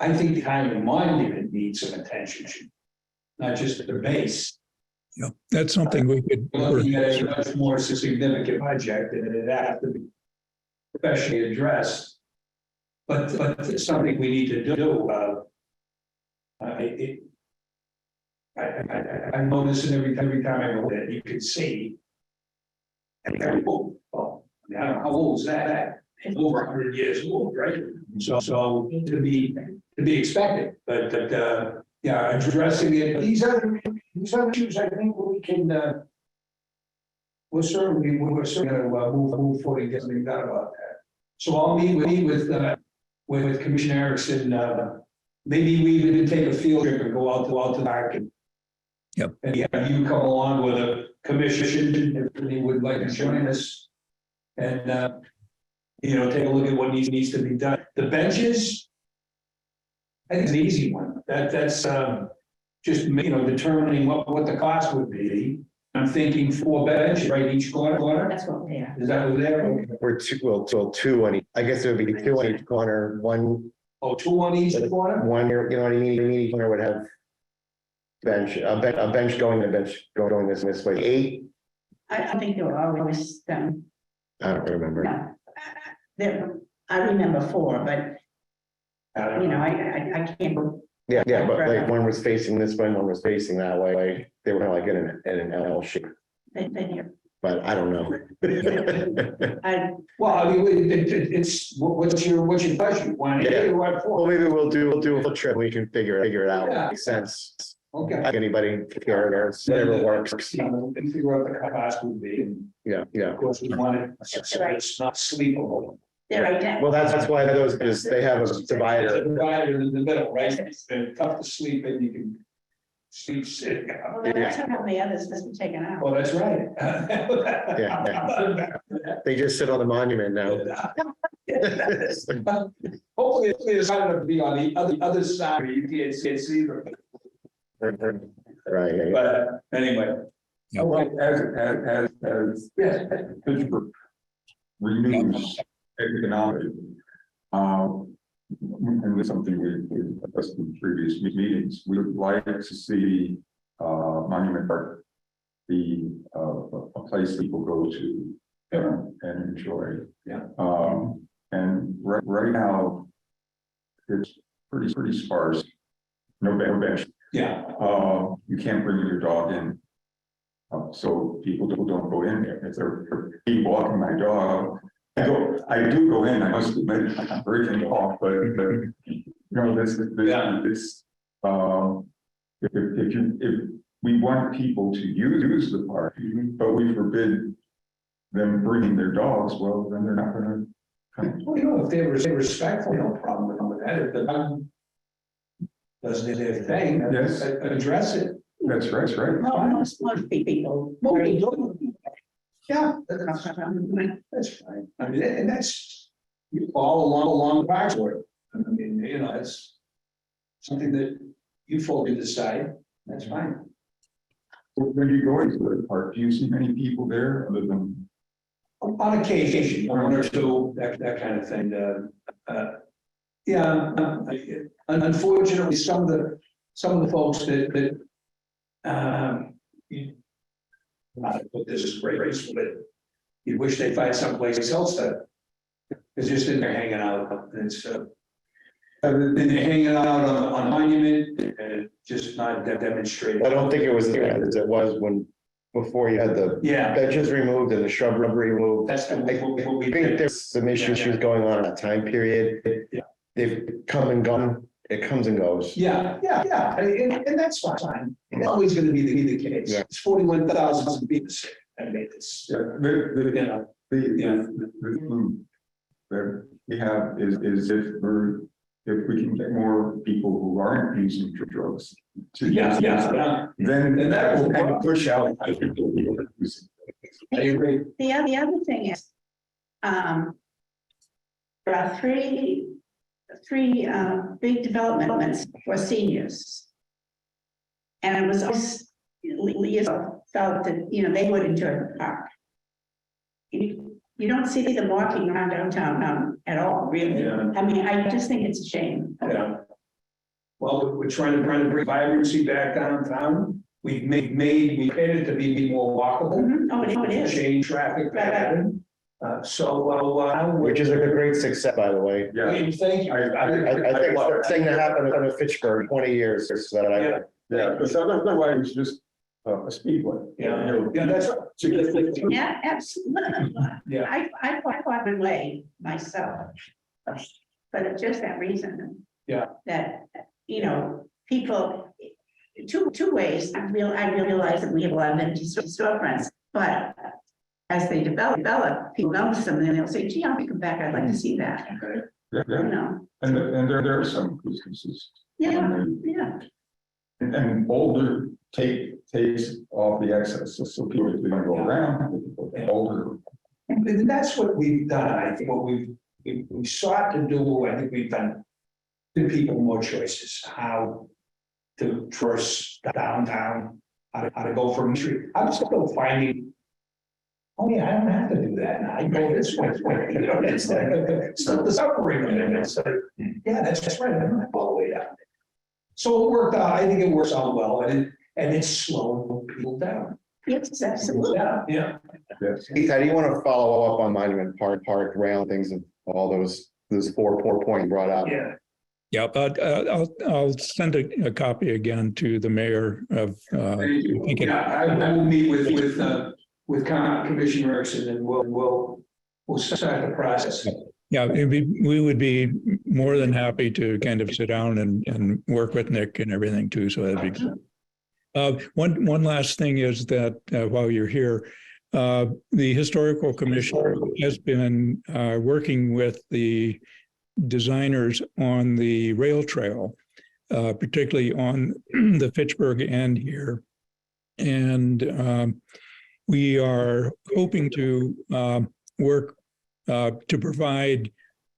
I think the kind of monument needs some attention, not just the base. Yeah, that's something we could. Looking at a much more significant project, and it has to be professionally addressed. But it's something we need to do. I notice it every time I go there, you can see. And I don't know how old is that? It's over 100 years old, right? So to be expected, but yeah, addressing it. These other issues, I think we can. We're certainly gonna move forward and get something done about that. So I'll meet with Commissioner Erickson. Maybe we even take a field trip and go out to the park and. Yep. And have you come along with a commission if he would like to join us. And take a look at what needs to be done. The benches. I think it's an easy one. That's just determining what the cost would be. I'm thinking 4 benches, right, each corner. That's what they are. Is that what they're? We're two on each, I guess it would be 2 on each corner, one, Oh, 2 on each corner? one, you know what I mean? Each corner would have a bench going, a bench going this way, 8. I think they were always done. I don't remember. No. I remember 4, but I can't. Yeah, but like one was facing this way, one was facing that way. They were like in an L shape, but I don't know. Well, I mean, it's, what's your budget? 1 8 or 1 4? Well, maybe we'll do a full trip. We can figure it out. Yeah. Makes sense. Okay. Anybody care or whatever works. And figure out the cost would be. And Yeah. of course, we want it, so it's not sleepable. They're right now. Well, that's why those is they have a divider. Divider in the middle, right? It's tough to sleep and you can sleep sitting. Well, that's how the others has been taken out. Well, that's right. Yeah. They just sit on the monument now. Hopefully it's not going to be on the other side where you can't see them. Right. But anyway. As Yes. Pittsburgh renews economic, and it's something we discussed in previous meetings, we would like to see Monument Park be a place people go to and enjoy. Yeah. And right now it's pretty sparse. No bench. Yeah. You can't bring your dog in. So people don't go in there. If they're walking my dog, I do go in, I must admit, I'm breaking off, but if we want people to use the park, but we forbid them bringing their dogs, well, then they're not gonna come. Well, if they were respectful, no problem with that. If the dog doesn't their thing, Yes. address it. That's right. Most people. Yeah, that's fine. I mean, and that's, you all along the backboard. I mean, it's something that you folks can decide, that's fine. When you go into the park, do you see many people there other than? On occasion, 1 or 2, that kind of thing. Unfortunately, some of the folks that but this is great, but you wish they'd find someplace else that is just in there hanging out. It's and they're hanging out on monument and just not demonstrating. I don't think it was as bad as it was before you had the benches removed and the shrubbery removed. That's I think there's some issues going on in that time period. Yeah. They've come and gone. It comes and goes. Yeah, and that's fine. It's always going to be the case. Yeah. It's 41,000 people sick. I mean, it's The food that we have is if we can get more people who aren't using drugs to then And that will kind of push out people who are using. I agree. The other thing is, there are three big developments for seniors. And it was always, felt that, they would enjoy the park. You don't see them walking around downtown at all, really. Yeah. I mean, I just think it's a shame. Yeah. Well, we're trying to bring vibrancy back downtown. We made it to be more walkable. Mhm. Oh, it is. Change traffic pattern. Which is a great success, by the way. Yeah. Thank you. I think it's the thing that happened in Fitchburg 20 years that I. Yeah. Yeah, because otherwise it's just a speedway. Yeah, that's right. Yeah, absolutely. Yeah. I fought my way myself. But it's just that reason. Yeah. That, people, two ways, I realize that we have a lot of empty storefronts, but as they develop, people notice them and they'll say, gee, I'll come back, I'd like to see that, Yeah, and there are some businesses. Yeah. And older takes off the excess, so people can go around, older. And that's what we've done. I think what we sought to do, I think we've done, give people more choices, how to traverse downtown, how to go from street. I'm still finding, oh yeah, I don't have to do that now. I can go this way. It's like, still the suffering in it. It's like, yeah, that's right. I don't have to go all the way down. So it worked out. I think it works out well, and it's slowing people down. Yes, absolutely. Yeah. Yes. Keith, how do you want to follow up on Monument Park rail things and all those four points brought up? Yeah. Yeah, but I'll send a copy again to the mayor of. I I will meet with Commissioner Erickson, and we'll start the process. Yeah, we would be more than happy to kind of sit down and work with Nick and everything too. So that'd be good. One last thing is that while you're here, the Historical Commission has been working with the designers on the rail trail, particularly on the Fitchburg end here. And we are hoping to work to provide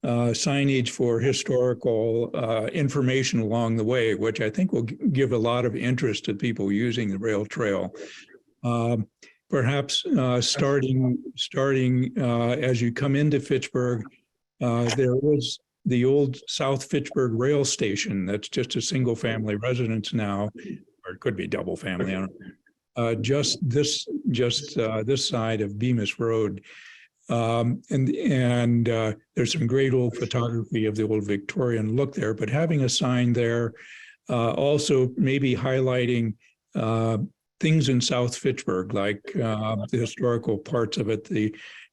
signage for historical information along the way, which I think will give a lot of interest to people using the rail trail. Perhaps starting as you come into Fitchburg, there is the old South Fitchburg Rail Station. That's just a single family residence now, or it could be double family. I don't know. Just this side of Bemis Road. And there's some great old photography of the old Victorian look there, but having a sign there, also maybe highlighting things in South Fitchburg, like the historical parts of it,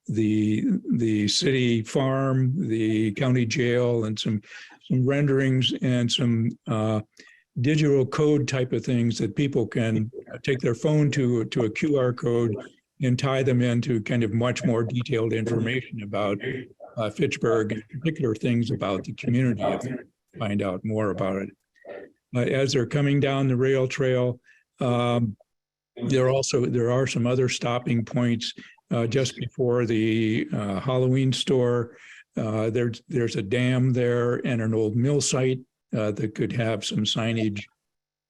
the city farm, the county jail, and some renderings and some digital code type of things that people can take their phone to a QR code and tie them into kind of much more detailed information about Fitchburg and particular things about the community if they find out more about it. As they're coming down the rail trail, there are some other stopping points just before the Halloween store. There's a dam there and an old mill site that could have some signage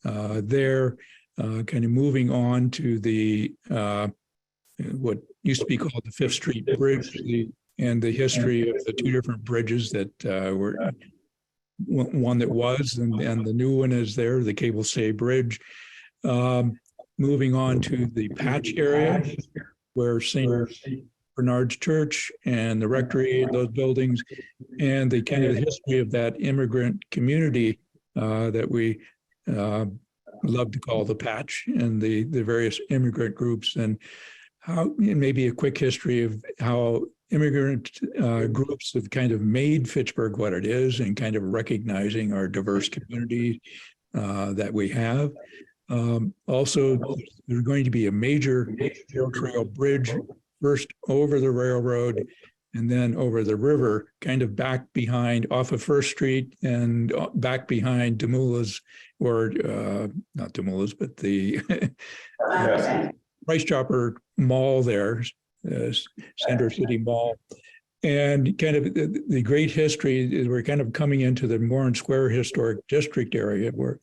there. Kind of moving on to the what used to be called the Fifth Street Bridge, and the history of the two different bridges that were one that was, and the new one is there, the Cable Stay Bridge. Moving on to the Patch area, where St. Bernard's Church and the rectory, those buildings, and the kind of history of that immigrant community that we love to call the Patch, and the various immigrant groups, and how maybe a quick history of how immigrant groups have kind of made Fitchburg what it is, and kind of recognizing our diverse community that we have. Also, there's going to be a major rail trail bridge, first over the railroad and then over the river, kind of back behind off of First Street and back behind Demula's, or not Demula's, but the Price Chopper Mall there, Center City Mall. And kind of the great history is we're kind of coming into the Warren Square Historic District area, where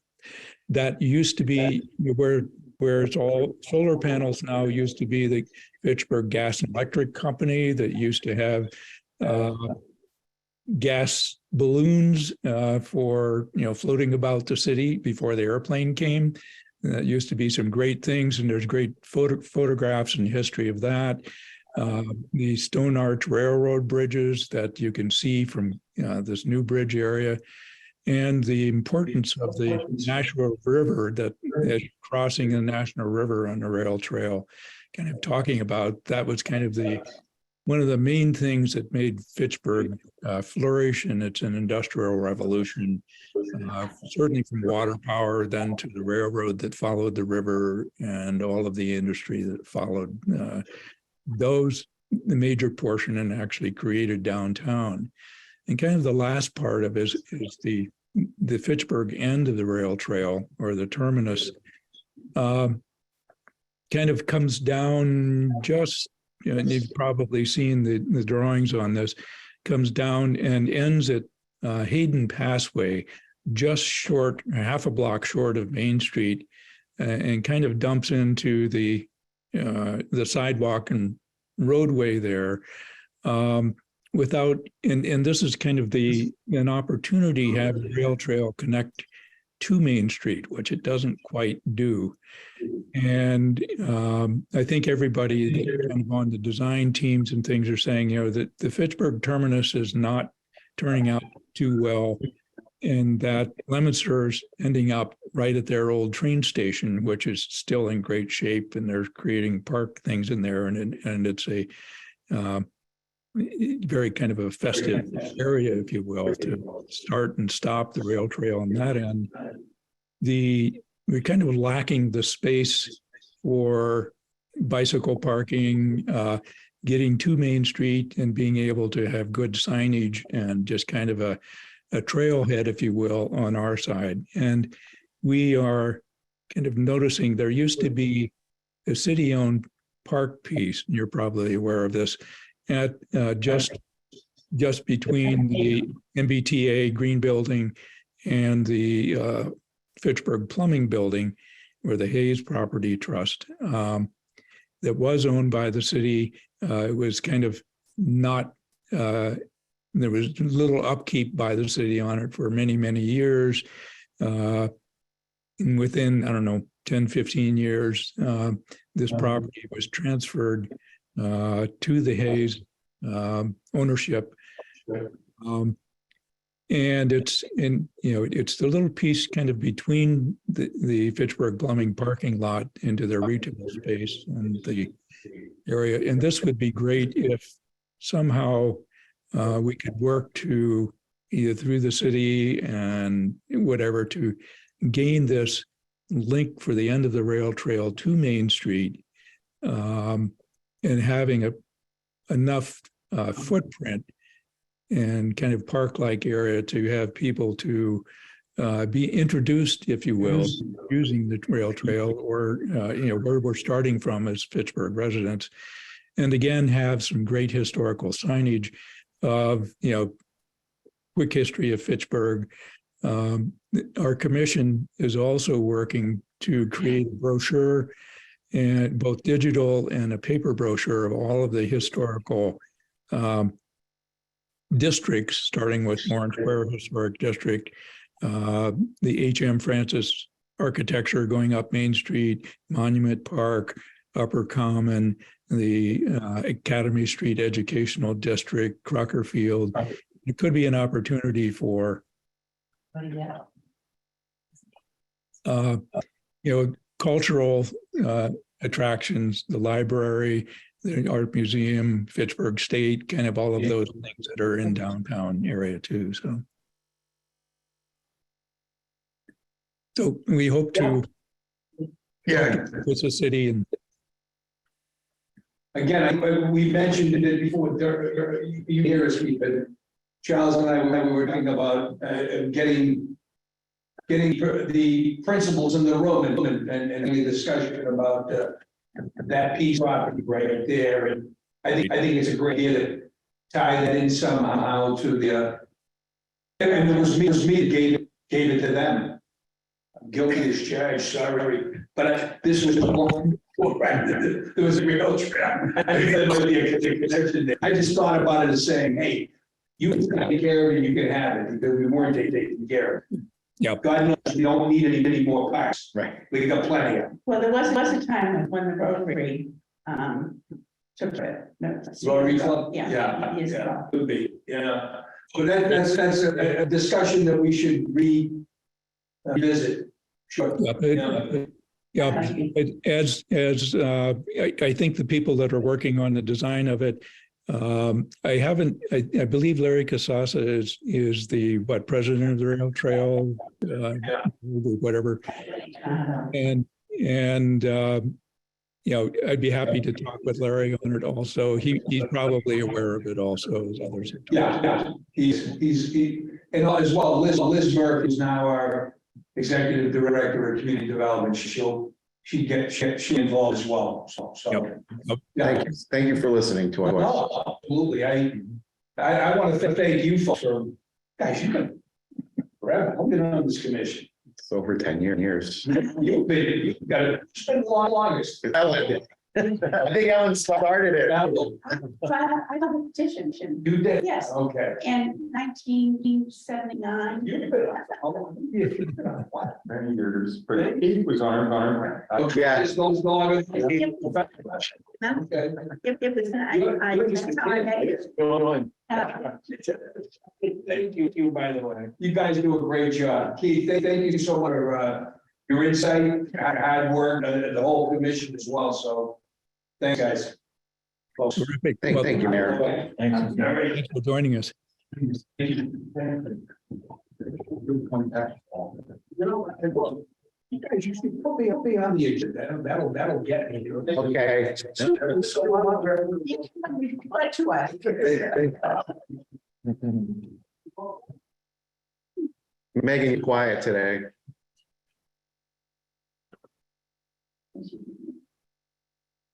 That used to be where it's all solar panels now, used to be the Fitchburg Gas and Electric Company that used to have gas balloons for, floating about the city before the airplane came. That used to be some great things, and there's great photographs and history of that. The Stone Arch Railroad bridges that you can see from this new bridge area, and the importance of the Nashua River that is crossing the National River on the rail trail, kind of talking about that was kind of one of the main things that made Fitchburg flourish in its industrial revolution, certainly from water power, then to the railroad that followed the river and all of the industry that followed the major portion and actually created downtown. And kind of the last part of it is the Fitchburg end of the rail trail, or the terminus, kind of comes down just, and you've probably seen the drawings on this, comes down and ends at Hayden Passway, just short, half a block short of Main Street, and kind of dumps into the sidewalk and roadway there. Without, and this is kind of an opportunity to have the rail trail connect to Main Street, which it doesn't quite do. And I think everybody kind of on the design teams and things are saying, that the Fitchburg terminus is not turning out too well, and that Leominster's ending up right at their old train station, which is still in great shape, and they're creating park things in there, and it's a very kind of a festive area, if you will, to start and stop the rail trail on that end. We're kind of lacking the space for bicycle parking, getting to Main Street, and being able to have good signage and just kind of a trailhead, if you will, on our side. And we are kind of noticing there used to be a city-owned park piece, and you're probably aware of this, at just between the MBTA Green Building and the Fitchburg Plumbing Building, where the Hayes Property Trust, that was owned by the city. It was kind of not, there was little upkeep by the city on it for many, many years. And within, 10, 15 years, this property was transferred to the Hayes ownership. And it's it's the little piece kind of between the Fitchburg Plumbing parking lot into their retail space and the area. And this would be great if somehow we could work to either through the city and whatever to gain this link for the end of the rail trail to Main Street, and having enough footprint and kind of park-like area to have people to be introduced, if you will, using the rail trail, or where we're starting from as Fitchburg residents, and again have some great historical signage of quick history of Fitchburg. Our commission is also working to create a brochure, and both digital and a paper brochure of all of the historical districts, starting with Lawrence Square Historic District, the H.M. Francis architecture going up Main Street, Monument Park, Upper Common, the Academy Street Educational District, Crocker Field. It could be an opportunity for cultural attractions, the library, the art museum, Fitchburg State, kind of all of those things that are in downtown area too. So we hope to with the city. And again, we mentioned it before, you hear us speak, but Charles and I, we were talking about getting the principals in the room and the discussion about that piece of property right there. And I think it's a great idea to tie that in somehow to the, and it was me that gave it to them. Guilty as charged, sorry, but this was more, there was a real trap. I just thought about it as saying, hey, you can take care of it, you can have it, because we weren't taking care of it. Yep. God knows we don't need any more parks. Right. We got plenty of them. Well, there was a time when the Rotary, took it. Rotary Club? Yeah. Years ago. Could be, yeah. So that's a discussion that we should revisit. Sure. Yeah, I think the people that are working on the design of it, I believe Larry Casasa is the president of the rail trail, whatever. And I'd be happy to talk with Larry on it also. He's probably aware of it also as others. Yeah, and as well, Liz Burke is now our executive director of community development. She'll involved as well. So. Thank you. Thank you for listening to us. No, absolutely. I want to thank you for, guys, you've been forever. I've been on this commission. It's over 10 years. You've got it. It's been the longest. I think Ellen started it. So I have a petition. You did? Yes. Okay. In 1979. You've been on. Many years, but he was on our. Okay. Yeah. This goes longer. It was, that's how I met you. Thank you, by the way. You guys do a great job. Keith, thank you so much for your insight, hard work, the whole commission as well. So thanks, guys. Terrific. Thank you, Mayor. Thanks for joining us. You guys, you should put me on the agenda. That'll get me. Okay. What to us? Megan, you're quiet today.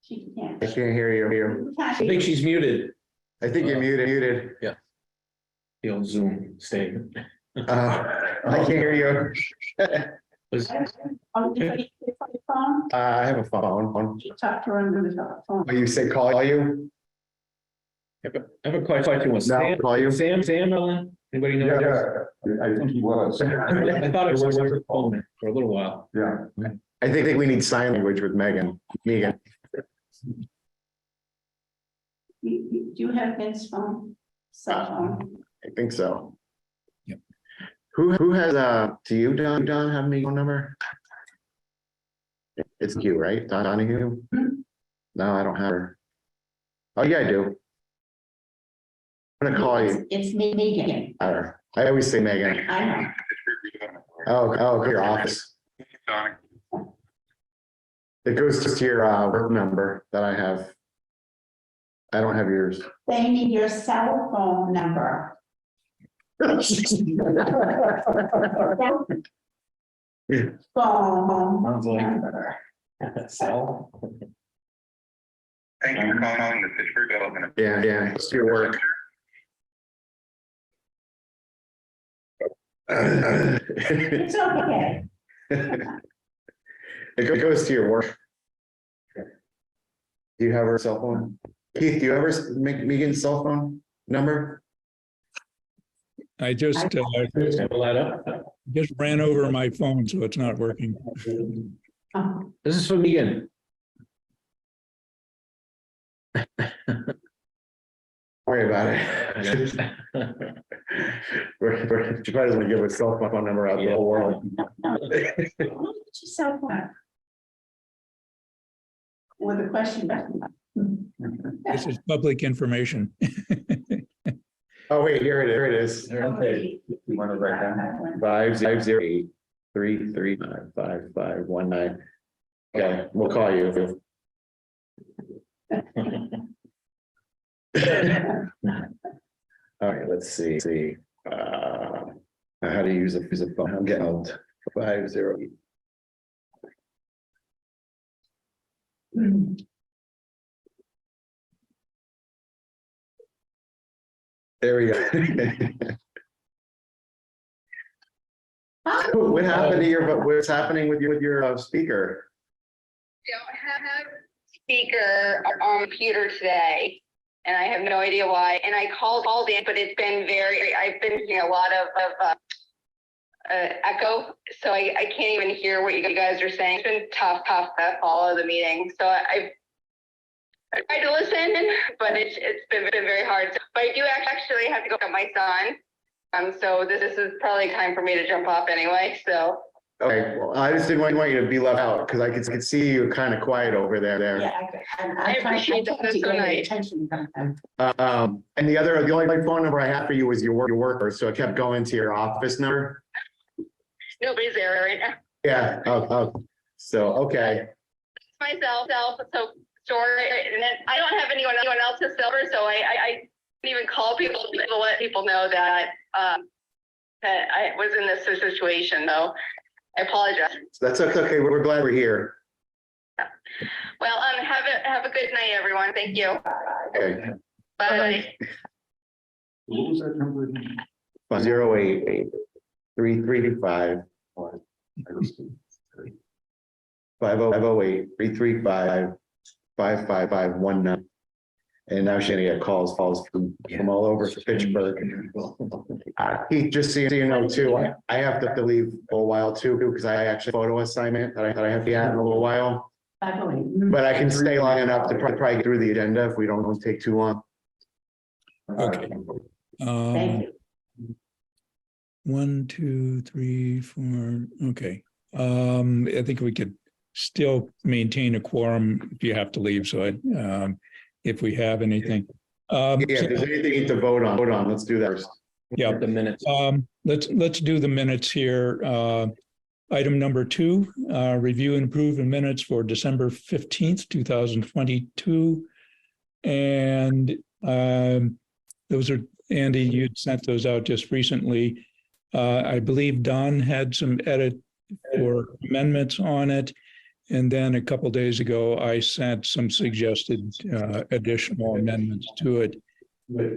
She can't. I can't hear you. I think she's muted. I think you're muted. The old Zoom staying. I can't hear you. Oh, did you pick up your phone? I have a phone. She talked to her on the phone. Oh, you say call you? I have a question. Was No, Sam, call you. Sam, Ellen? Anybody know? I think he was. I thought it was her phone for a little while. Yeah. I think we need sign language with Megan. Do you have Ben's phone? Cell phone? I think so. Yep. Who has do you, Don, have me phone number? It's Q, right? Donahue? No, I don't have her. Oh, yeah, I do. I'm gonna call you. It's Megan. I always say Megan. I know. Oh, your office. It goes to your work number that I have. I don't have yours. They need your cell phone number. Phone Sounds like- number. So. Thank you for calling the Fitchburg Development. Yeah, it's your work. It's okay. It goes to your work. Do you have her cell phone? Keith, do you ever make Megan's cell phone number? I just Sample that up. just ran over my phone, so it's not working. This is for Megan. Worry about it. She probably doesn't give her cell phone number out to the whole world. What's your cell phone? With a question. This is public information. Oh, wait, here it is. Okay. You want to write down? 508-339-5519. Okay, we'll call you. All right, let's see. How to use a phone. I'm getting old. 508. There we go. What happened to what's happening with your speaker? Don't have speaker on computer today. And I have no idea why. And I called in, but it's been I've been hearing a lot of echo. So I can't even hear what you guys are saying. It's been tough to follow the meeting. So I tried to listen, but it's been very hard. But I do actually have to go pick up my son. So this is probably time for me to jump off anyway, so. Okay, well, I just didn't want you to be left out because I could see you kind of quiet over there. Yeah, I appreciate that. That's so nice. Attention. And the only phone number I have for you was your worker, so I kept going to your office number. Nobody's there right now. Yeah, so, okay. It's myself, so sorry, and then I don't have anyone else's number, so I didn't even call people to let people know that that I was in this situation, though. I apologize. That's okay. We're glad we're here. Well, have a good night, everyone. Thank you. Okay. Bye. What was that number? 088-335. 508-335-55519. And now she's gonna get calls from all over Pittsburgh. Keith, just so you know too, I have to leave for a while too, because I actually photo assignment that I have to get in a little while. But I can stay long enough to probably get through the agenda if we don't take too long. Okay. Thank you. 1, 2, 3, 4. Okay. I think we could still maintain a quorum if you have to leave. So if we have anything. Yeah, if there's anything you need to vote on, let's do that first. Yeah. The minutes. Let's do the minutes here. Item number 2, review and approve the minutes for December 15th, 2022. And those are, Andy, you'd sent those out just recently. I believe Don had some edit or amendments on it. And then a couple of days ago, I sent some suggested additional amendments to it. Yeah,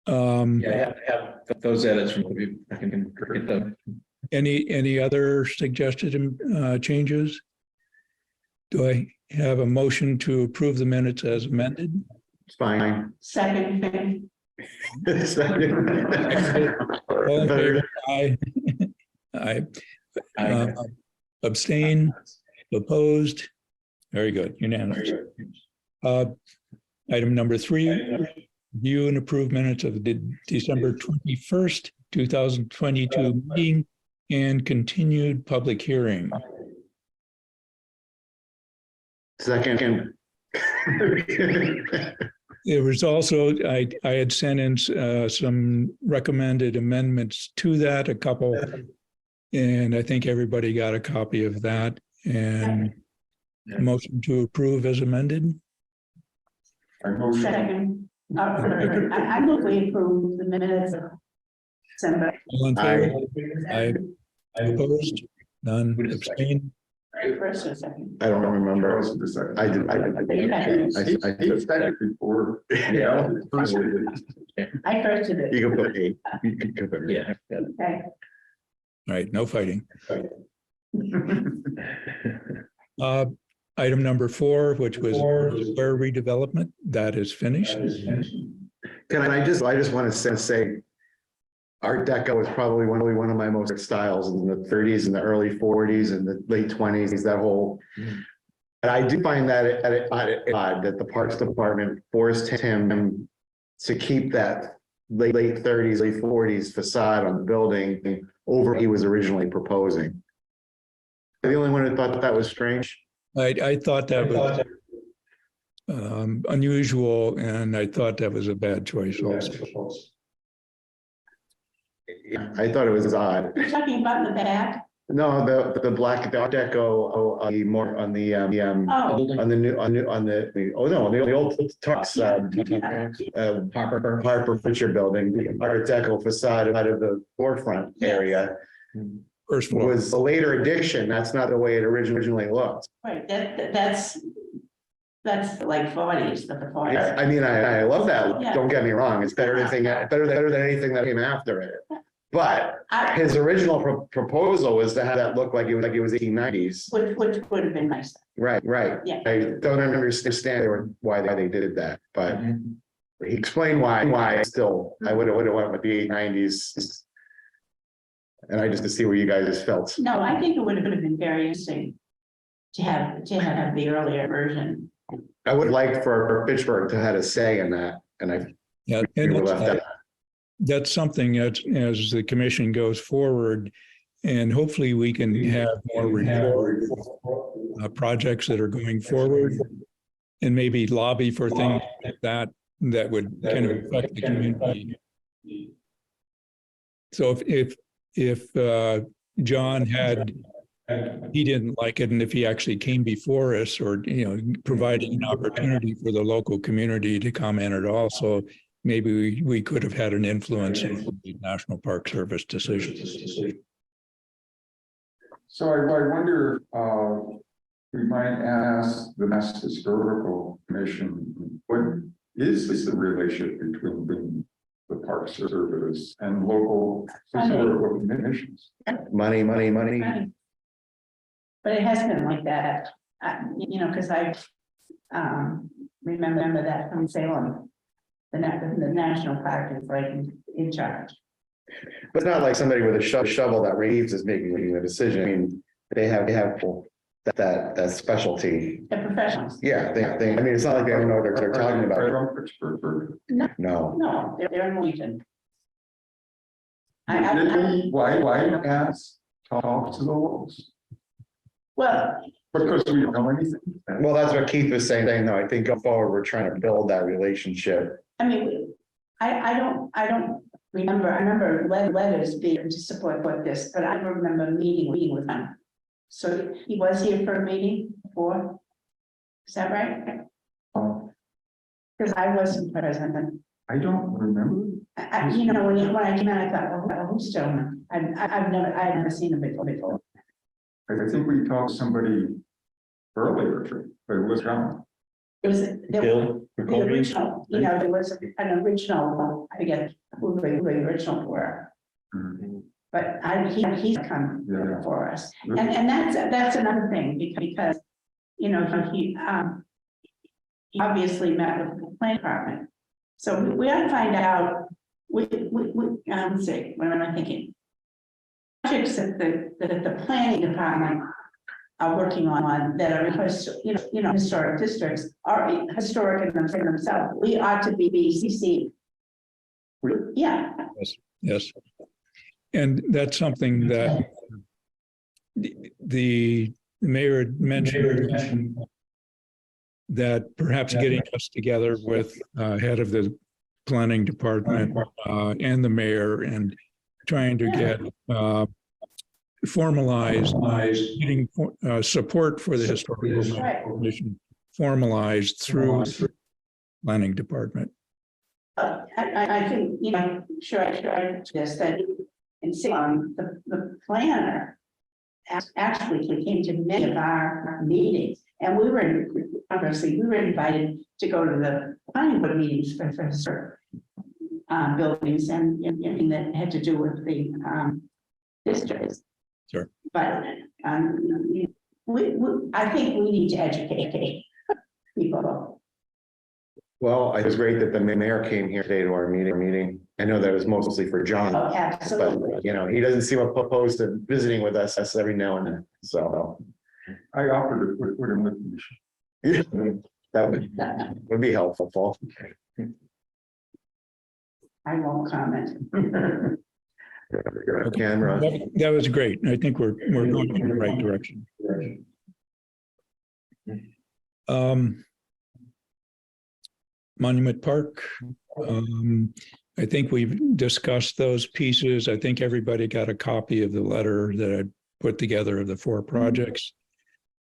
I have those edits from you. I can get them. Any other suggested changes? Do I have a motion to approve the minutes as amended? It's fine. Second. All in favor? Aye. Aye. Abstain? Opposed? Very good, unanimous. Item number 3, review and approve minutes of the December 21st, 2022 meeting and continued public hearing. Second. There was also, I had sent in some recommended amendments to that, a couple, and I think everybody got a copy of that. And motion to approve as amended. Second. I move we approve the minutes of December. All in favor? Aye. Opposed? None. Abstain? First or second? I don't remember. Was it the second? I did. He said it before. Yeah. I firsted it. You can put eight. You can put eight. Yeah. Okay. All right, no fighting. Item number 4, which was square redevelopment, that is finished. Can I just want to say, Art Deco was probably one of my most styles in the 30s and the early 40s and the late 20s, that whole. And I do find that odd that the Parks Department forced him to keep that late 30s, late 40s facade on the building over what he was originally proposing. The only one who thought that was strange. I thought that was unusual, and I thought that was a bad choice also. Yeah, I thought it was odd. You're talking about the back? No, the black Deco, more on the Oh, the old Tux, Harper Fisher building, the Art Deco facade out of the forefront area First floor. was a later addition. That's not the way it originally looked. right, that's like 40s, but the 40s. I mean, I love that. Yeah. Don't get me wrong. It's better than anything that came after it. But I, his original proposal was to have that look like it was 1890s. which would have been nice. Right, right. Yeah. I don't understand why they did that, but he explained why still, I would have went with the 1890s. And I just to see where you guys felt. No, I think it would have been very interesting to have the earlier version. I would like for Fitchburg to have a say in that, and I Yeah, we and were left out. that's something that as the commission goes forward, and hopefully we can have more report projects that are going forward, and maybe lobby for things like that would kind of affect the community. So if John he didn't like it, and if he actually came before us, or provided an opportunity for the local community to comment at all, so maybe we could have had an influence in the National Park Service decisions. So I wonder, we might ask the Mass Historical Commission, what is the relationship between the Park Service and local historical commissions? Money. Right. But it has been like that, because I remember that from Salem. The national park is like in charge. But it's not like somebody with a shovel that Reeves is making a decision. I mean, they have that specialty. The professionals. Yeah, I mean, it's not like they don't know what they're talking about. From Pittsburgh. No. They're in Wheaton. Why ask, talk to the locals? Well, Because we don't know anything. Well, that's what Keith was saying, though. I think going forward, we're trying to build that relationship. I mean, I don't remember. I remember letters being to support this, but I don't remember meeting with him. So he was here for a meeting before. Is that right? Because I wasn't present. I don't remember. When I came in, I thought, well, who's Stillman? I've never seen him before. I think we talked to somebody earlier, but it was John. It was the original, there was an original, I forget who the original were, but he's come for us. And that's another thing, because, he obviously met with the planning department. So we ought to find out, let's see, what am I thinking? Projects that the planning department are working on that are, historic districts are historic in themselves. We ought to be BCC. Yeah. Yes. And that's something that the mayor had mentioned, that perhaps getting us together with head of the planning department and the mayor, and trying to get formalized, getting support for the historical commission formalized through planning department. I think, sure, just that in Salem, the planner actually came to many of our meetings, and we were invited to go to the planning board meetings for historic buildings and that had to do with the districts. Sure. But I think we need to educate people. Well, it was great that the mayor came here today to our meeting. I know that was mostly for John. Oh, absolutely. But, he doesn't seem opposed to visiting with us every now and then, so. I offered to put him with the That would be helpful. I won't comment. Camera. That was great. I think we're going in the right direction. Monument Park. I think we've discussed those pieces. I think everybody got a copy of the letter that I put together of the 4 projects.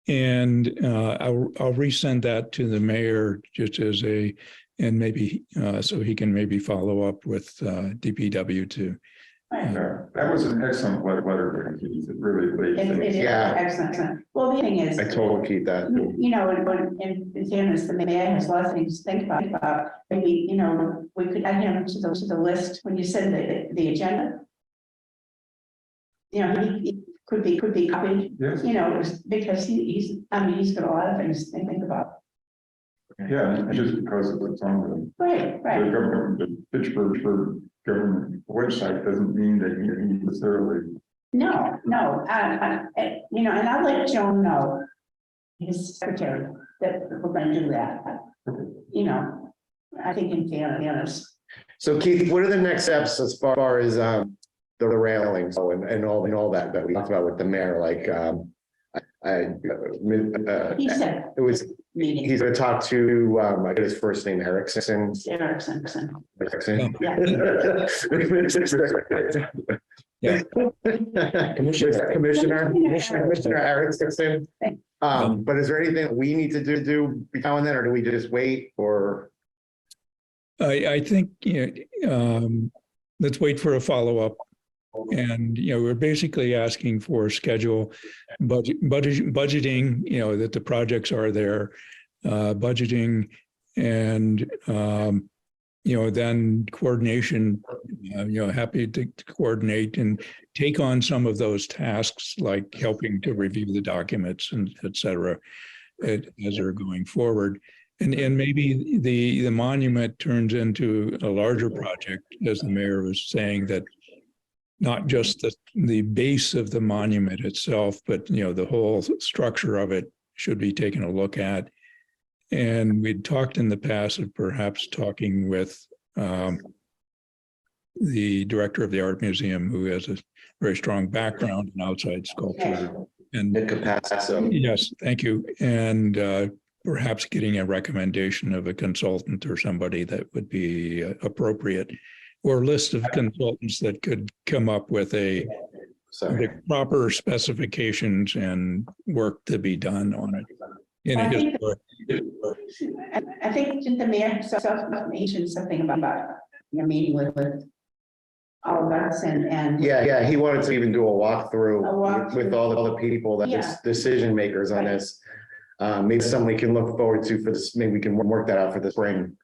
And I'll resend that to the mayor just as and maybe so he can maybe follow up with DPW too. That was an excellent letter. It really It Yeah. Excellent. Well, the thing is, I totally keep that. in fairness, the mayor has a lot of things to think about. Maybe, we could add him to the list when you said the agenda. you know, he could be copied, Yes, you know, because he's, I mean, he's got a lot of things to think about. yeah, and just because it's on Right, the right. government, the Pittsburgh government website doesn't mean that you necessarily. No, you know, and I'll let Joan know, his secretary, that we're gonna do that. You know, I think in fairness. So Keith, what are the next steps as far as the railings and all that we talked about with the mayor, like He said, it was, meeting, he's gonna talk to I get his first name, Erickson. Erickson. Erickson. Yeah. Yeah. Commissioner Erickson. But is there anything we need to do between then, or do we just wait, or? I think, let's wait for a follow-up. And, we're basically asking for schedule, budgeting, that the projects are there, budgeting and, then coordination, happy to coordinate and take on some of those tasks, like helping to review the documents and et cetera, as they're going forward. And maybe the monument turns into a larger project, as the mayor was saying, that not just the base of the monument itself, but, the whole structure of it should be taken a look at. And we'd talked in the past of perhaps talking with the director of the Art Museum, who has a very strong background in outside sculpture. And Nick Capasso. yes, thank you. And perhaps getting a recommendation of a consultant or somebody that would be appropriate, or a list of consultants that could come up with the proper specifications and work to be done on it. I think the mayor mentioned something about your meeting with all of us and. Yeah, he wanted to even do a walkthrough with all the people that Yeah. decision makers on this. Maybe something we can look forward to for this, maybe we can work that out for the spring.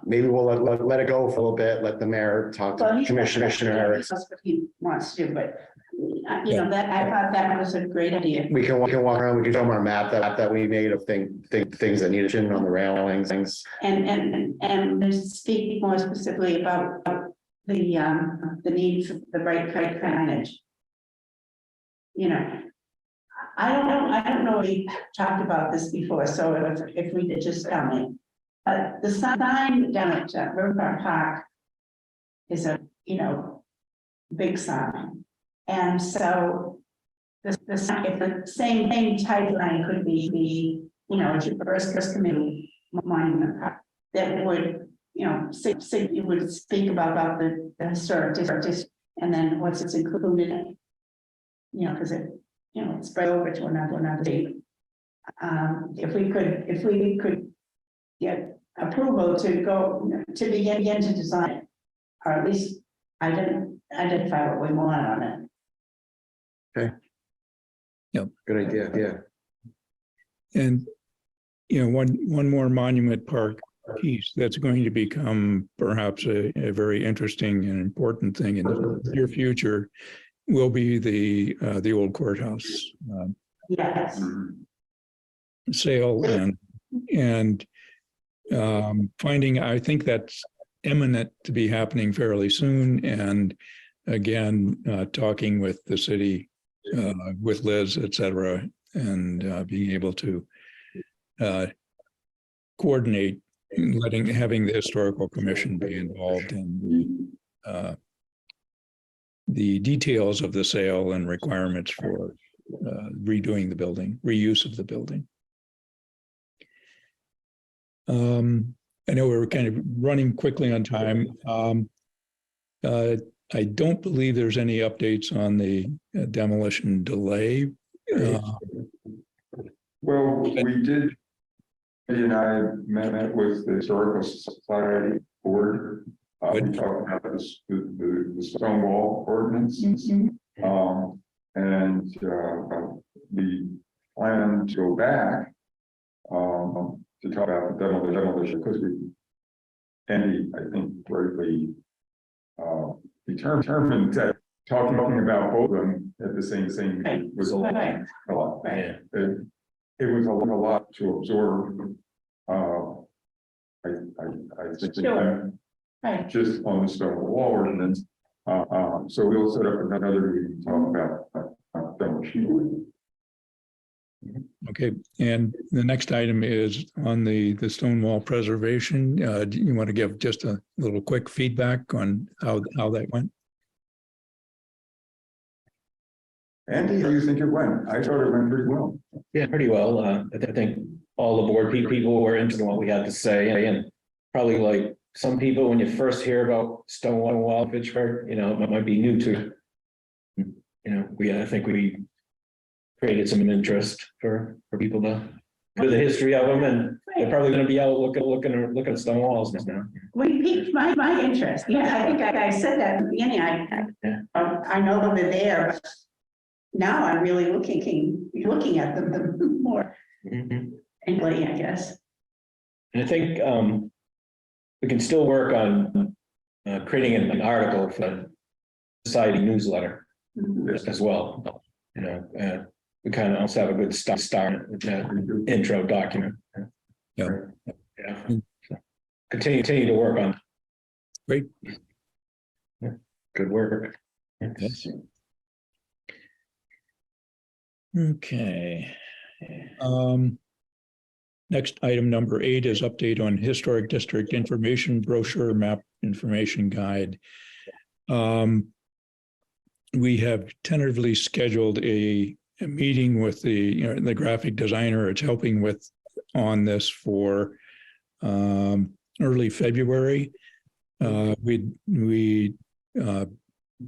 Maybe we'll let it go for a little bit, let the mayor talk to Commissioner Erickson. That's what he wants to, but that I thought that was a great idea. We can walk around, we can show them our map that we made of things that needed on the railings, things. And speak more specifically about the need for the right signage. I don't know if we talked about this before, so if we did, just tell me. The sign down at River Park is a, big sign. And so the sign, if the same type line could be, a first committee monument park, that would, it would speak about the historic district and then what's included in it. Because it's spread over to another date. If we could get approval to go to begin to design it, or at least identify what we want on it. Okay. Yep. Good idea. Yeah. And, one more monument park piece that's going to become perhaps a very interesting and important thing in the near future will be the old courthouse Yes. sale and finding, I think that's imminent to be happening fairly soon. And again, talking with the city, with Liz, et cetera, and being able to coordinate, having the historical commission be involved in the details of the sale and requirements for redoing the building, reuse of the building. I know we're kind of running quickly on time. I don't believe there's any updates on the demolition delay. Well, we did. He and I met with the Historical Society Board. We talked about this, the stone wall ordinance. And we plan to go back to talk about the demolition, because Andy, I think, rightly determined that talking about both of them at the same Right. was a lot. Right. A lot. Right. It was a lot to absorb. I think Sure. Right. just on the stone wall ordinance. So we'll set up another meeting to talk about demolition. Okay, and the next item is on the stone wall preservation. Do you want to give just a little quick feedback on how that went? Andy, how do you think it went? I thought it went pretty well. Yeah, pretty well. I think all the board people were interested in what we had to say, and probably like some people, when you first hear about Stonewall Fitchburg, it might be new to. I think we created some interest for people to know the history of them, and they're probably going to be out looking at stone walls now. We piqued my interest. Yeah, I think I said that at the beginning. I know they're there, but now I'm really looking at them more. Mhm. Anyway, I guess. And I think we can still work on creating an article for the society newsletter Mhm. as well. We kind of also have a good start with that intro document. Yeah. Yeah. So continue to work on. Great. Yeah. Good work. Yes. Okay. Next item number 8 is update on historic district information brochure map information guide. We have tentatively scheduled a meeting with the graphic designer it's helping with on this for early February. We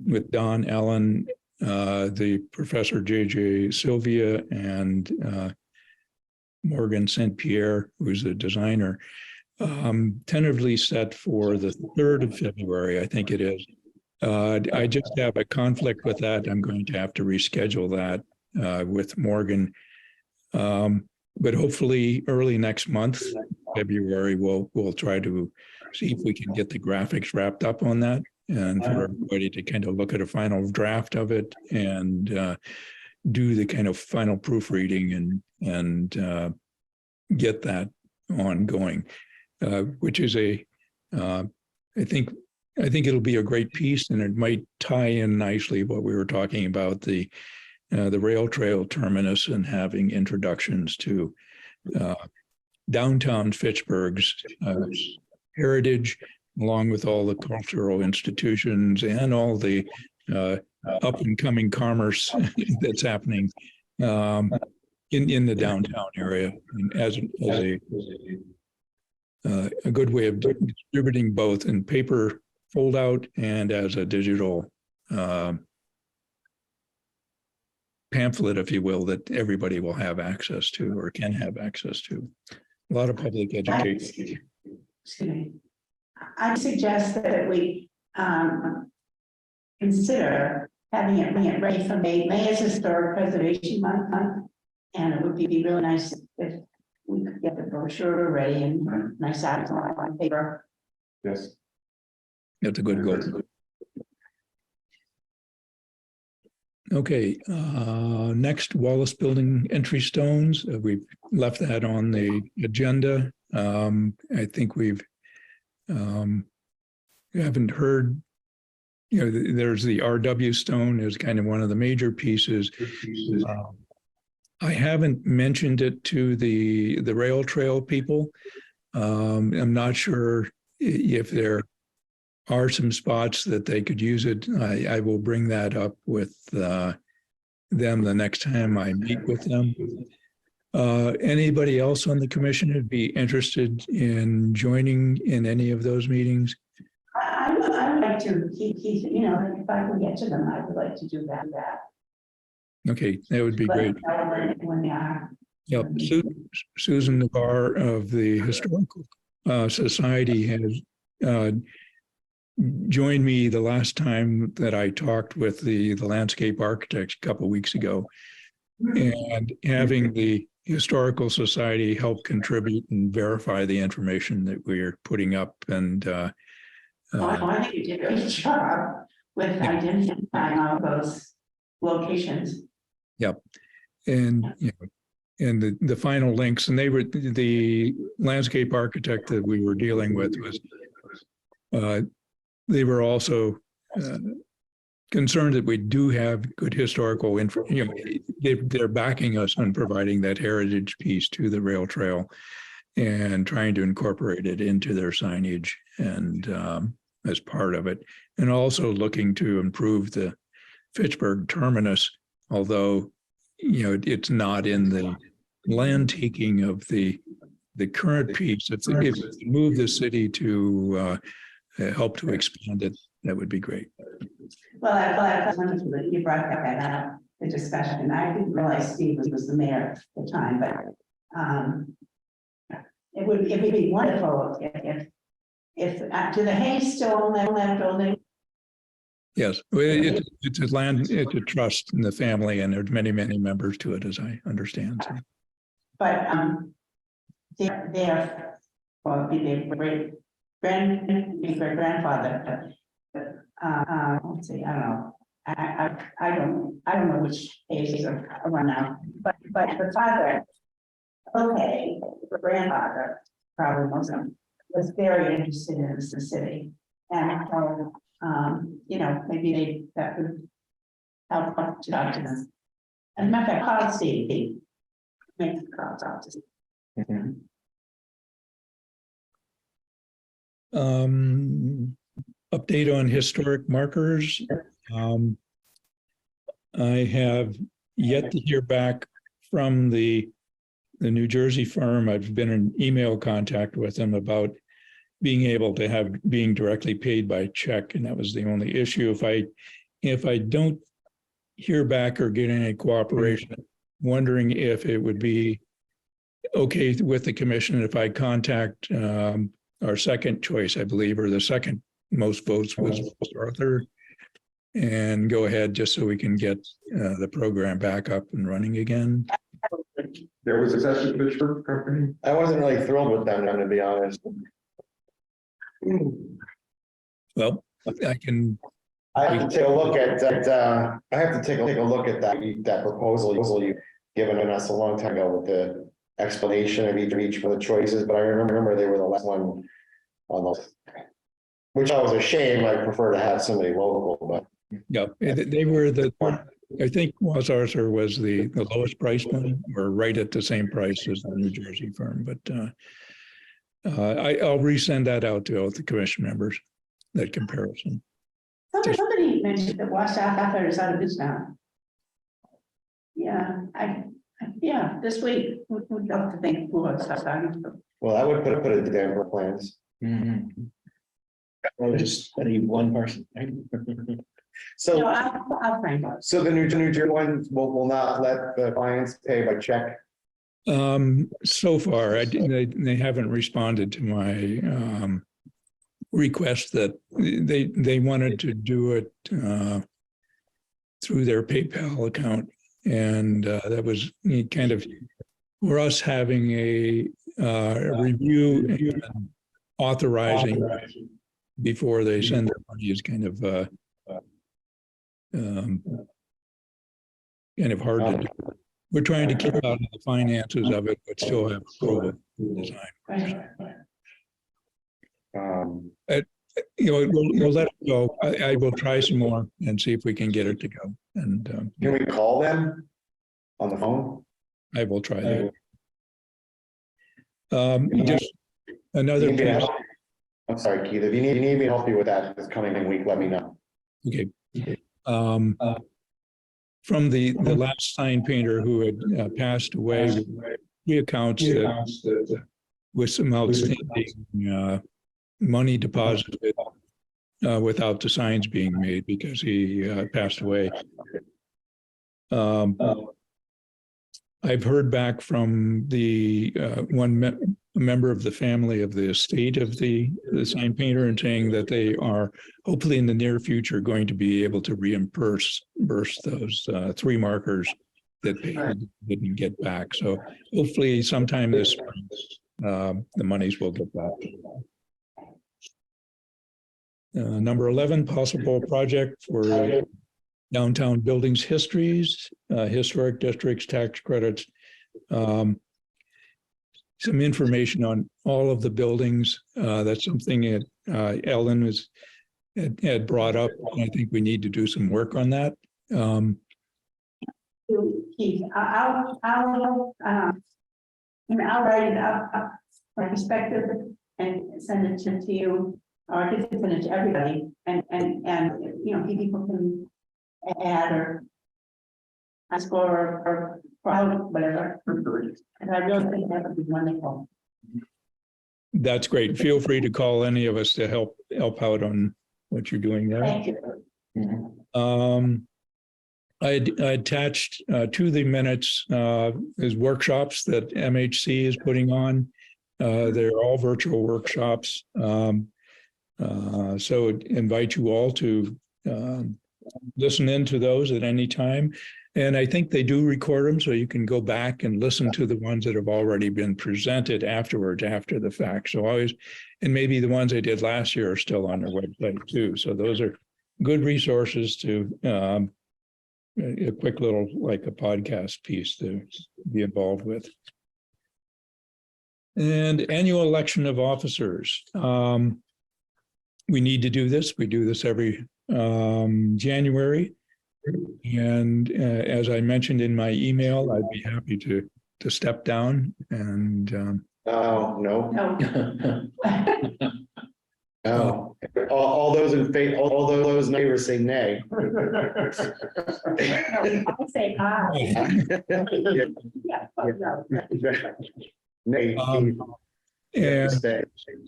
with Don Allen, the Professor J.J. Sylvia, and Morgan St. Pierre, who's the designer, tentatively set for the 3rd of February, I think it is. I just have a conflict with that. I'm going to have to reschedule that with Morgan. But hopefully early next month, February, we'll try to see if we can get the graphics wrapped up on that, and for everybody to kind of look at a final draft of it and do the kind of final proofreading and get that ongoing, which is I think it'll be a great piece, and it might tie in nicely what we were talking about, the rail trail terminus and having introductions to downtown Fitchburg's heritage, along with all the cultural institutions and all the up and coming commerce that's happening in the downtown area, and as a good way of distributing both in paper foldout and as a digital pamphlet, if you will, that everybody will have access to or can have access to. A lot of public education. Excuse me. I suggest that we consider having it ready for May is Historic Preservation Month, and it would be really nice if we could get the brochure ready and nice outline on paper. Yes. That's a good goal. Okay, next, Wallace Building entry stones. We've left that on the agenda. I think we haven't heard, there's the RW stone is kind of one of the major pieces. I haven't mentioned it to the rail trail people. I'm not sure if there are some spots that they could use it. I will bring that up with them the next time I meet with them. Anybody else on the commission would be interested in joining in any of those meetings? I would like to keep, if I can get to them, I would like to do that. Okay, that would be great. When they are. Yep, Susan Navarre of the Historical Society has joined me the last time that I talked with the landscape architects a couple of weeks ago, and having the Historical Society help contribute and verify the information that we're putting up. And I think you did a great job. with identifying all those locations. And, you know, and the final links, and they were, the landscape architect that we were dealing with was, they were also concerned that we do have good historical info, you know, they're backing us on providing that heritage piece to the rail trail and trying to incorporate it into their signage and as part of it, and also looking to improve the Fitchburg terminus, although, you know, it's not in the land taking of the current piece. If you move the city to help to expand it, that would be great. Well, I was wonderful that you brought that up, the discussion. I didn't realize Steve was the mayor at the time, but it would be wonderful if do the Hayes still own that building? Yes, it's a land, it's a trust in the family, and there's many, many members to it, as I understand. So. But their great grandfather. Let's see, I don't know. I don't know which ages are around now, but the father, okay, the grandfather, probably most of them, was very interested in the city. And so, you know, maybe that would help to talk to them. As a matter of fact, call Steve, make the call talk to Steve. Update on historic markers. I have yet to hear back from the New Jersey firm. I've been in email contact with them about being able to being directly paid by check, and that was the only issue. If I don't hear back or get any cooperation, wondering if it would be okay with the commission if I contact our second choice, I believe, or the second most votes was Arthur, and go ahead just so we can get the program back up and running again. There was a session Fitchburg company. I wasn't really thrilled with them, to be honest. Well, I have to take a look at that. I have to take a look at that proposal you've given us a long time ago with the explanation of each of the choices. But I remember they were the last one on those, which I was ashamed. I prefer to have somebody local, but yeah, they were I think Was Arthur was the lowest price one, or right at the same price as the New Jersey firm. But I'll resend that out to all the commission members, that comparison. Somebody mentioned that Was Arthur is out of business now. Yeah, this week, we'd love to thank Was Arthur. well, I would put it to Denver plans. Well, just any one person. So, I'll find out. so the New Jersey one will not let the clients pay by check. So far, they haven't responded to my request that they wanted to do it through their PayPal account, and that was kind of for us having a review and authorizing before they send their money is kind of hard to do. We're trying to keep out of the finances of it, but still have approval design. We'll let it go. I will try some more and see if we can get it to go. And Can we call them on the phone? I will try that. Just another piece. I'm sorry, Keith, if you need me to help you with that this coming week, let me know. Okay. From the last sign painter who had passed away, we accounts that with some outstanding money deposited without the signs being made because he passed away. I've heard back from the member of the family of the estate of the sign painter and saying that they are hopefully in the near future going to be able to reimburse those 3 markers that they didn't get back. So hopefully sometime this spring, the monies will get back. Number 11, possible project for downtown buildings histories, historic districts, tax credits. Some information on all of the buildings. That's something that Ellen had brought up. And I think we need to do some work on that. Keith, I'll write it up my perspective and send it to you, or I can send it to everybody, and you know, people can add or ask or out, whatever. And I really think that would be wonderful. That's great. Feel free to call any of us to help out on what you're doing there. Thank you. I attached to the minutes is workshops that MHC is putting on. They're all virtual workshops. So invite you all to listen into those at any time. And I think they do record them, so you can go back and listen to the ones that have already been presented afterwards, after the fact. So always, and maybe the ones I did last year are still on their website too. So those are good resources to a quick little, like a podcast piece to be involved with. And annual election of officers. We need to do this. We do this every January. And as I mentioned in my email, I'd be happy to step down and Oh, no, No. no. All those in favor, all those in favor say nay. No, I'll say aye. Yeah, no. Nay. and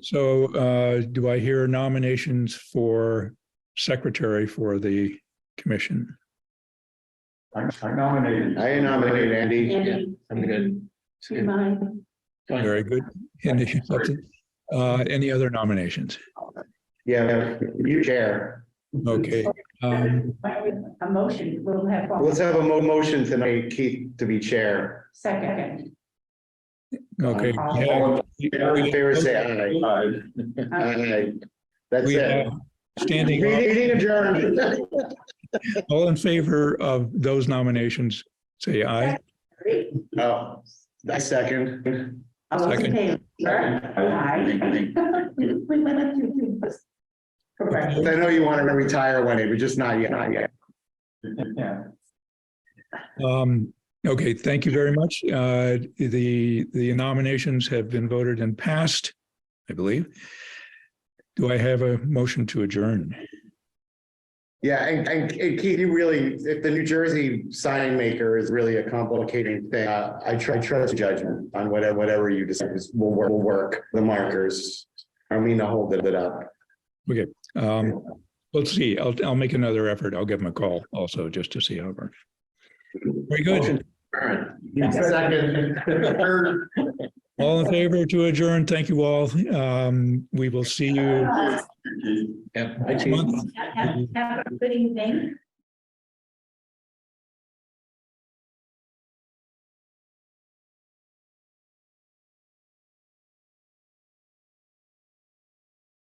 so do I hear nominations for secretary for the commission? I nominated. I nominate Andy. Andy, I'm good. do you mind? Very good. Any other nominations? Yeah, you chair. Okay. A motion, we'll have. Let's have a motion tonight, Keith, to be chair. Second. Okay. All in favor, say aye. Aye. That's We it. have standing, Meeting adjourned. all in favor of those nominations, say aye. Oh, I second. All those in favor? Aye. We went up to this. Correct. I know you wanted to retire one day, but just not yet, not yet. Yeah. Okay, thank you very much. The nominations have been voted and passed, I believe. Do I have a motion to adjourn? Yeah, and Keith, you really, if the New Jersey sign maker is really a complicated thing, I trust judgment on whatever you decide will work, the markers. I mean to hold it up. Okay, let's see. I'll make another effort. I'll give them a call also just to see how it works. Very good. Second. All in favor to adjourn? Thank you all. We will see you Yeah. next month. Have a good evening.